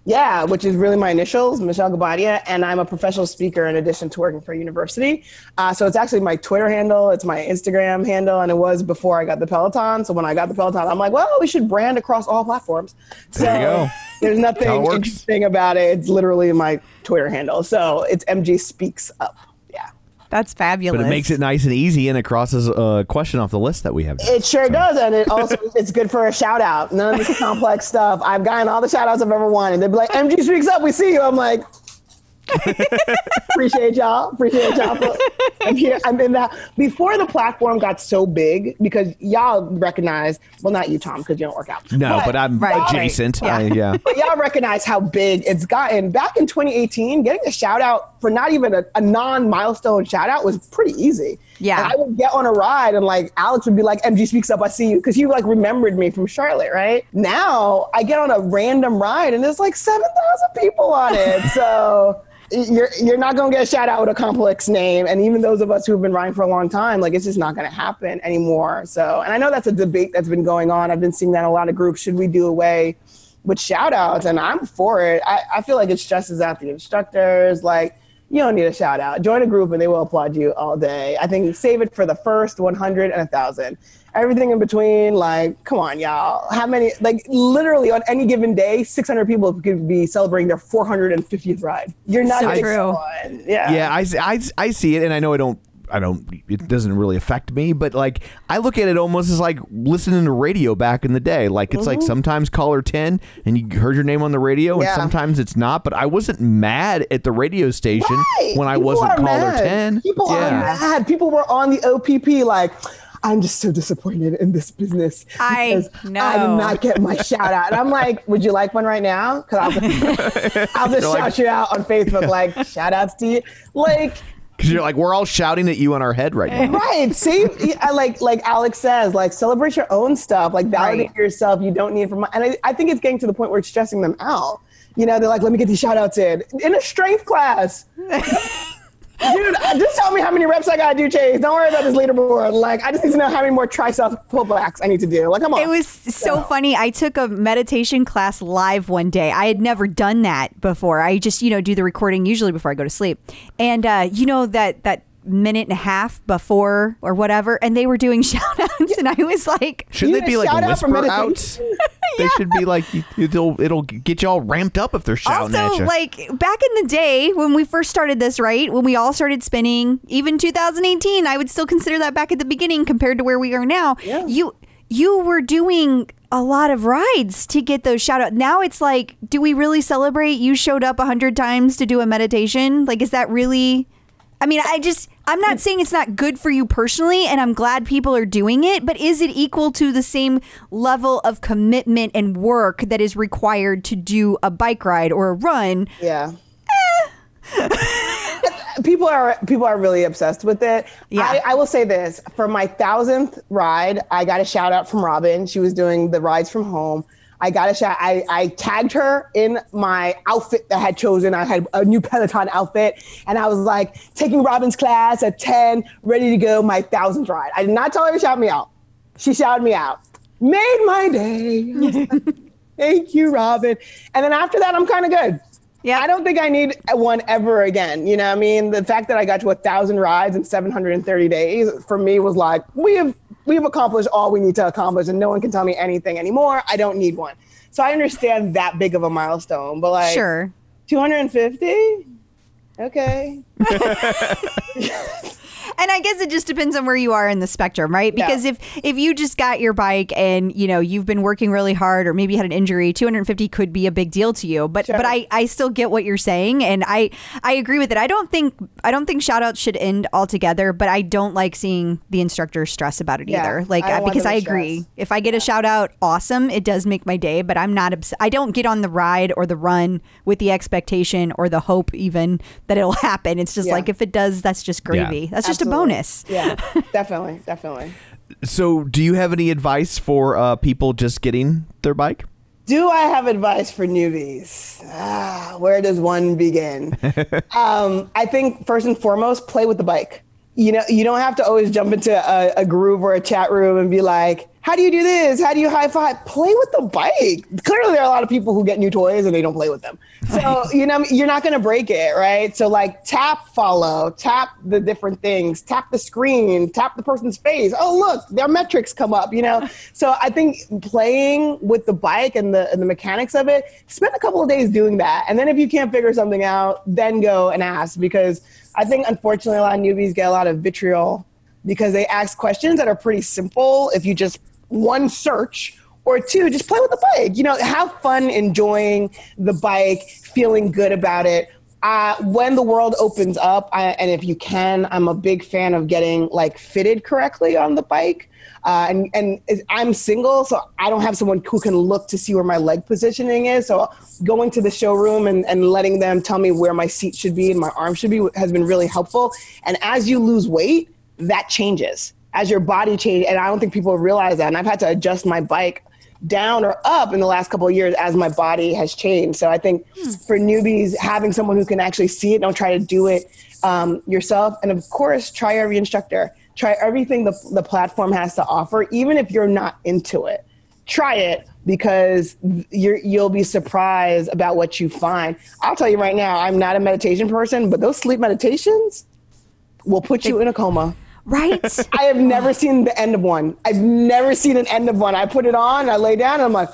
Yeah, which is really my initials, Michelle Guobadia, and I'm a professional speaker in addition to working for a university. So it's actually my Twitter handle, it's my Instagram handle, and it was before I got the Peloton. So when I got the Peloton, I'm like, well, we should brand across all platforms. So there you go. There's nothing interesting about it. It's literally my Twitter handle. So it's MG Speaks Up. That's fabulous. But it makes it nice and easy, and it crosses a question off the list that we have. It sure does, and it also it's good for a shout out. None of this complex stuff. I've gotten all the shout outs I've ever wanted. They'd be like, MG Speaks Up, we see you. I'm like, appreciate y'all. I'm here. I'm in that. Before the platform got so big, because y'all recognize, well, not you, Tom, because you don't work out. No, but I'm adjacent. Yeah. But y'all recognize how big it's gotten. Back in 2018, getting a shout out for not even a non-milestone shout out was pretty easy. Yeah. And I would get on a ride and like Alex would be like, MG Speaks Up, I see you. Because he like remembered me from Charlotte, right? Now I get on a random ride and there's like 7,000 people on it. So you're not going to get a shout out with a complex name. And even those of us who have been riding for a long time, like it's just not going to happen anymore. So, and I know that's a debate that's been going on. I've been seeing that in a lot of groups. Should we do away with shout outs? And I'm for it. I feel like it stresses out the instructors. Like, you don't need a shout out. Join a group and they will applaud you all day. I think save it for the first 100 and 1,000. Everything in between, like, come on, y'all. How many, like, literally on any given day, 600 people could be celebrating their 450th ride. You're not so true. Yeah. Yeah, I see it, and I know I don't it doesn't really affect me, but like I look at it almost as like listening to radio back in the day. Like it's like sometimes caller 10 and you heard your name on the radio and sometimes it's not, but I wasn't mad at the radio station when I wasn't caller 10. People are mad. People were on the OPP like, I'm just so disappointed in this business because I did not get my shout out. And I'm like, would you like one right now? Because I'll just shout you out on Facebook, like shout outs to you. Like, because you're like, we're all shouting at you in our head right now. Right. See, I like Alex says, like celebrate your own stuff, like validate yourself. You don't need from, and I think it's getting to the point where it's stressing them out. You know, they're like, let me get these shout outs in a strength class. Dude, just tell me how many reps I gotta do, Chase. Don't worry about this leaderboard. Like, I just need to know how many more tricep pullbacks I need to do. Like, come on. It was so funny. I took a meditation class live one day. I had never done that before. I just, do the recording usually before I go to sleep. And, that minute and a half before or whatever, and they were doing shout outs, and I was like, shouldn't they be like whisper outs? They should be like, it'll get you all ramped up if they're shouting at you. Like back in the day when we first started this, right? When we all started spinning, even 2018, I would still consider that back at the beginning compared to where we are now. Yeah. You were doing a lot of rides to get those shout outs. Now it's like, do we really celebrate you showed up 100 times to do a meditation? Like, is that really... I mean, I'm not saying it's not good for you personally, and I'm glad people are doing it, but is it equal to the same level of commitment and work that is required to do a bike ride or a run? Yeah. People are really obsessed with it. Yeah. I will say this. For my 1,000th ride, I got a shout out from Robin. She was doing the rides from home. I got a shout. I tagged her in my outfit that I had chosen. I had a new Peloton outfit, and I was like, taking Robin's class at 10, ready to go, my 1,000th ride. I did not tell her to shout me out. She shouted me out. Made my day. Thank you, Robin. And then after that, I'm kind of good. Yeah. I don't think I need one ever again. You know what I mean? The fact that I got to 1,000 rides in 730 days for me was like, we've accomplished all we need to accomplish, and no one can tell me anything anymore. I don't need one. So I understand that big of a milestone, but like, sure, 250? Okay. And I guess it just depends on where you are in the spectrum, right? Because if you just got your bike and, you've been working really hard or maybe had an injury, 250 could be a big deal to you. But but I still get what you're saying, and I agree with it. I don't think shout outs should end altogether, but I don't like seeing the instructor stress about it either. Like, because I agree. If I get a shout out, awesome. It does make my day, but I'm not I don't get on the ride or the run with the expectation or the hope even that it'll happen. It's just like, if it does, that's just gravy. That's just a bonus. Yeah, definitely. So do you have any advice for people just getting their bike? Do I have advice for newbies? Where does one begin? I think first and foremost, play with the bike. You don't have to always jump into a groove or a chat room and be like, how do you do this? How do you high five? Play with the bike. Clearly, there are a lot of people who get new toys and they don't play with them. So, you're not going to break it, right? So like tap, follow, tap the different things, tap the screen, tap the person's face. Oh, look, their metrics come up, So I think playing with the bike and the mechanics of it, spend a couple of days doing that. And then if you can't figure something out, then go and ask, because I think, unfortunately, a lot of newbies get a lot of vitriol because they ask questions that are pretty simple. If you just, one, search, or two, just play with the bike. Have fun enjoying the bike, feeling good about it. When the world opens up, and if you can, I'm a big fan of getting like fitted correctly on the bike. And I'm single, so I don't have someone who can look to see where my leg positioning is. So going to the showroom and letting them tell me where my seat should be and my arm should be has been really helpful. And as you lose weight, that changes. As your body changes, and I don't think people realize that. And I've had to adjust my bike down or up in the last couple of years as my body has changed. So I think for newbies, having someone who can actually see it, don't try to do it yourself. And of course, try every instructor. Try everything the platform has to offer, even if you're not into it. Try it, because you'll be surprised about what you find. I'll tell you right now, I'm not a meditation person, but those sleep meditations will put you in a coma. Right? I have never seen the end of one. I've never seen an end of one. I put it on, I lay down, and I'm like,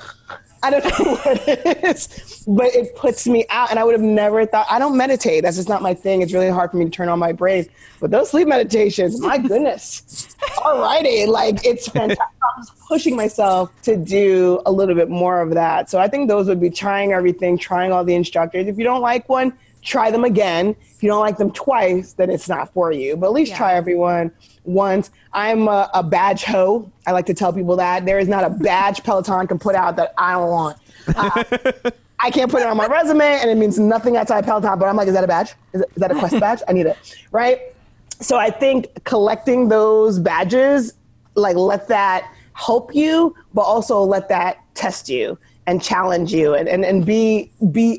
I don't know what it is, but it puts me out. And I would have never thought, I don't meditate. That's just not my thing. It's really hard for me to turn on my brain. But those sleep meditations, my goodness. Alrighty. Like, it's fantastic. I'm just pushing myself to do a little bit more of that. So I think those would be trying everything, trying all the instructors. If you don't like one, try them again. If you don't like them twice, then it's not for you. But at least try everyone once. I'm a badge hoe. I like to tell people that. There is not a badge Peloton can put out that I don't want. I can't put it on my resume, and it means nothing outside Peloton, but I'm like, is that a badge? Is that a Quest badge? I need it, right? So I think collecting those badges, like, let that help you, but also let that test you and challenge you and be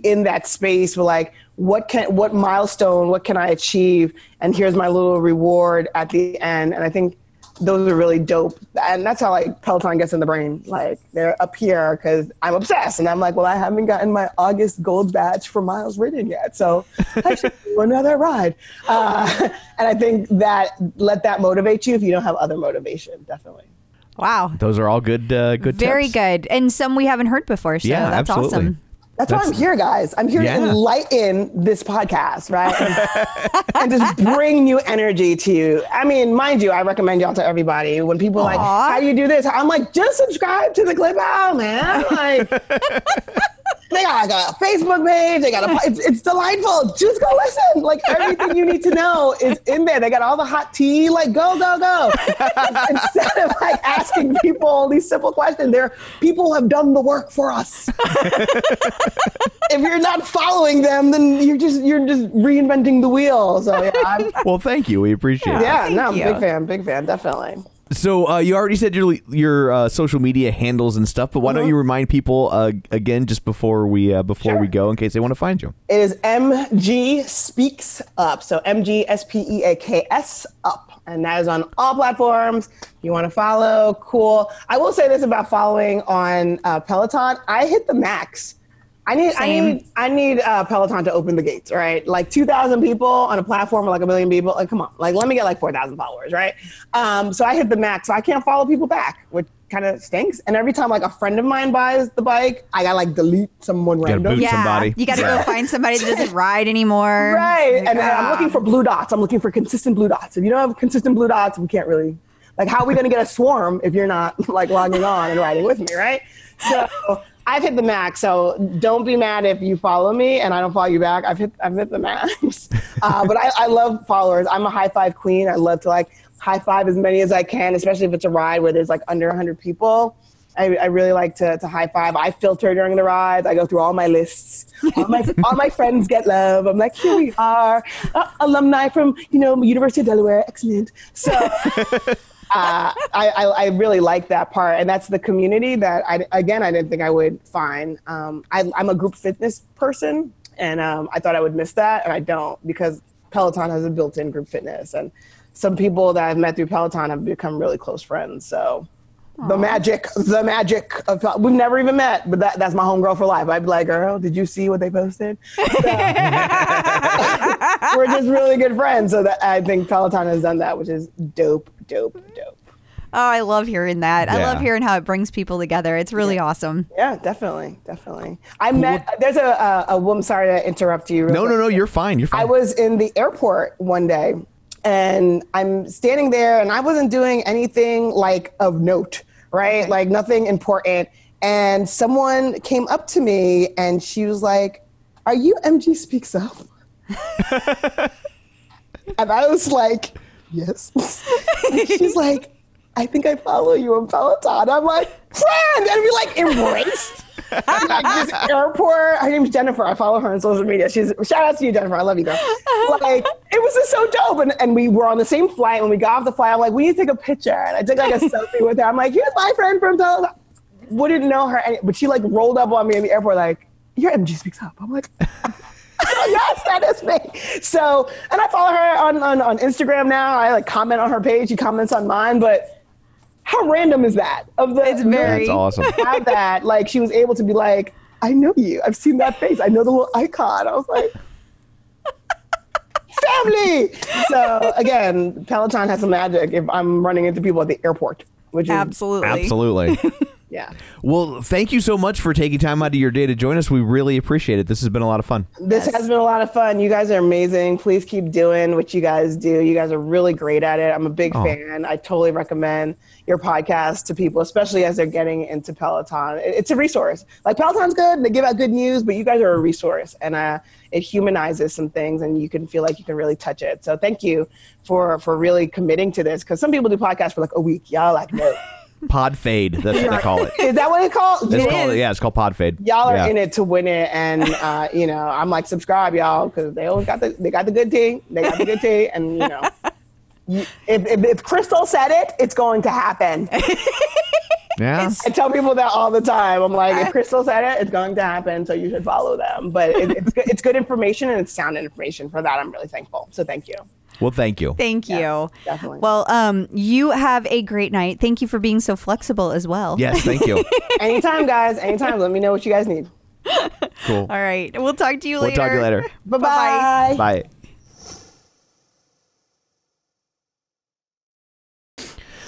in that space where, like, what milestone, what can I achieve? And here's my little reward at the end. And I think those are really dope. And that's how, like, Peloton gets in the brain. Like, they're up here because I'm obsessed. And I'm like, well, I haven't gotten my August gold badge for miles ridden yet. So I should do another ride. And I think that let that motivate you if you don't have other motivation, definitely. Wow. Those are all good Very tips. good. And some we haven't heard before. So that's absolutely. Awesome. That's why I'm here, guys. I'm here to enlighten this podcast, right? And just bring new energy to you. I mean, mind you, I recommend y'all to everybody. When people are like, how do you do this? I'm like, just subscribe to the Clip Out, man. Like, they got like a Facebook page. They got it's delightful. Just go listen. Like, everything you need to know is in there. They got all the hot tea. Like, go. Instead of, like, asking people these simple questions, people have done the work for us. If you're not following them, then you're just reinventing the wheel. So yeah. Well, thank you. We appreciate it. Yeah, no, big fan, definitely. So you already said your social media handles and stuff, but why don't you remind people again just before we go in case they want to find you? It is MG Speaks Up. So MGSPEAKS Up, and that is on all platforms. You want to follow? Cool. I will say this about following on Peloton. I hit the max. I need Peloton to open the gates, right? Like 2,000 people on a platform with like 1 million people. Like, come on, like, let me get like 4,000 followers, right? So I hit the max, so I can't follow people back, which kind of stinks. And every time like a friend of mine buys the bike, I gotta like delete someone random. Boot somebody. You gotta go find somebody that doesn't ride anymore. Right, and I'm looking for blue dots. I'm looking for consistent blue dots. If you don't have consistent blue dots, we can't really, like, how are we gonna get a swarm if you're not like logging on and riding with me, right? So I've hit the max, so don't be mad if you follow me and I don't follow you back. I've hit the max. But I love followers. I'm a high five queen. I love to like high five as many as I can, especially if it's a ride where there's like under 100 people. I really like to high five. I filter during the rides. I go through all my lists. All my friends get love. I'm like, here we are, alumni from University of Delaware. Excellent. So. I really like that part, and that's the community that I didn't think I would find. I'm a group fitness person, and I thought I would miss that, and I don't, because Peloton has a built-in group fitness, and some people that I've met through Peloton have become really close friends. So the magic of Peloton. We've never even met, but that's my homegirl for life. I'd be like, girl, did you see what they posted? So, we're just really good friends. So that, I think Peloton has done that, which is dope. Oh, I love hearing that. I love hearing how it brings people together. It's really awesome. Yeah, definitely. There's a woman, sorry to interrupt you. No, you're fine. I was in the airport one day, and I'm standing there, and I wasn't doing anything like of note, right? Okay. Like nothing important. And someone came up to me, and she was like, "Are you MG Speaks Up?" And I was like, yes. She's like, I think I follow you on Peloton. I'm like, friend! And we like embraced. Like this airport. Her name's Jennifer. I follow her on social media. Shout out to you, Jennifer. I love you, girl. Like, it was just so dope. And we were on the same flight. When we got off the flight, I'm like, we need to take a picture. And I took like a selfie with her. I'm like, here's my friend from Peloton. Wouldn't know her, but she like rolled up on me in the airport like, your MG Speaks Up. I'm like, yes, that is me. So, and I follow her on Instagram now. I like comment on her page. She comments on mine. But how random is that? That's awesome. Have that, like, she was able to be like, I know you. I've seen that face. I know the little icon. I was like, family. So again, Peloton has some magic if I'm running into people at the airport, which is absolutely. Yeah. Well, thank you so much for taking time out of your day to join us. We really appreciate it. This has been a lot of fun. This has been a lot of fun. You guys are amazing. Please keep doing what you guys do. You guys are really great at it. I'm a big fan. I totally recommend your podcast to people, especially as they're getting into Peloton. It's a resource. Like, Peloton's good. They give out good news, but you guys are a resource. And it humanizes some things, and you can feel like you can really touch it. So thank you for really committing to this, because some people do podcasts for like a week. Y'all like, no. Pod fade. That's what they call it. Is that what it's called? It's called pod fade. Y'all are in it to win it, and I'm like, subscribe, y'all, because they always got the good tea. They got the good tea, and if Crystal said it, it's going to happen. Yeah. I tell people that all the time. I'm like, if Crystal said it, it's going to happen, so you should follow them. But it's good information, and it's sound information. For that, I'm really thankful. So thank you. Well, thank you. Thank you. Yeah, definitely. Well, you have a great night. Thank you for being so flexible as well. Yes, thank you. Anytime, guys. Anytime. Let me know what you guys need. Cool. All right. We'll talk to you later. We'll talk to you later. Bye-bye. Bye.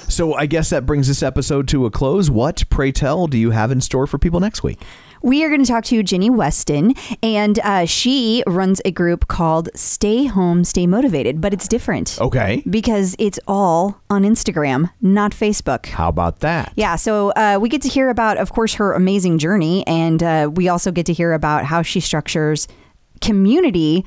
So I guess that brings this episode to a close. What, pray tell, do you have in store for people next week? We are going to talk to Jenny Weston, and she runs a group called Stay Home, Stay Motivated, but it's different. Okay. Because it's all on Instagram, not Facebook. How about that? Yeah, so we get to hear about, of course, her amazing journey, and we also get to hear about how she structures community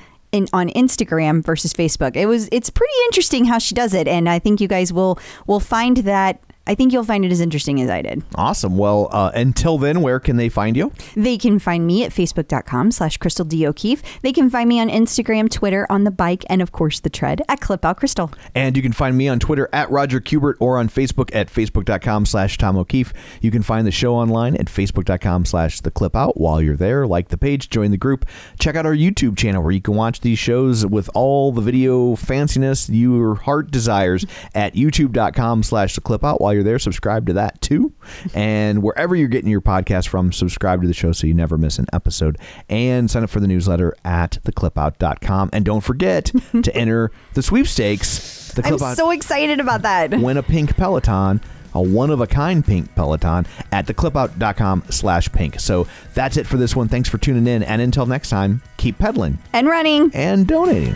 on Instagram versus Facebook. It's pretty interesting how she does it, and I think you guys will find that. I think you'll find it as interesting as I did. Awesome. Well, until then, where can they find you? They can find me at facebook.com/Crystal D. O'Keefe. They can find me on Instagram, Twitter, on the bike, and of course the tread at Clip Out Crystal. And you can find me on Twitter at Roger Kubert or on Facebook at facebook.com/Tom O'Keefe. You can find the show online at facebook.com/The Clip Out. While you're there, like the page, join the group. Check out our YouTube channel where you can watch these shows with all the video fanciness your heart desires at youtube.com/The Clip Out. While you're there, subscribe to that too. And wherever you're getting your podcast from, subscribe to the show so you never miss an episode. And sign up for the newsletter at theclipout.com. And don't forget to enter the sweepstakes. I'm so excited about that. Win a pink Peloton, a one-of-a-kind pink Peloton at theclipout.com/pink. So that's it for this one. Thanks for tuning in. And until next time, keep pedaling and running and donating.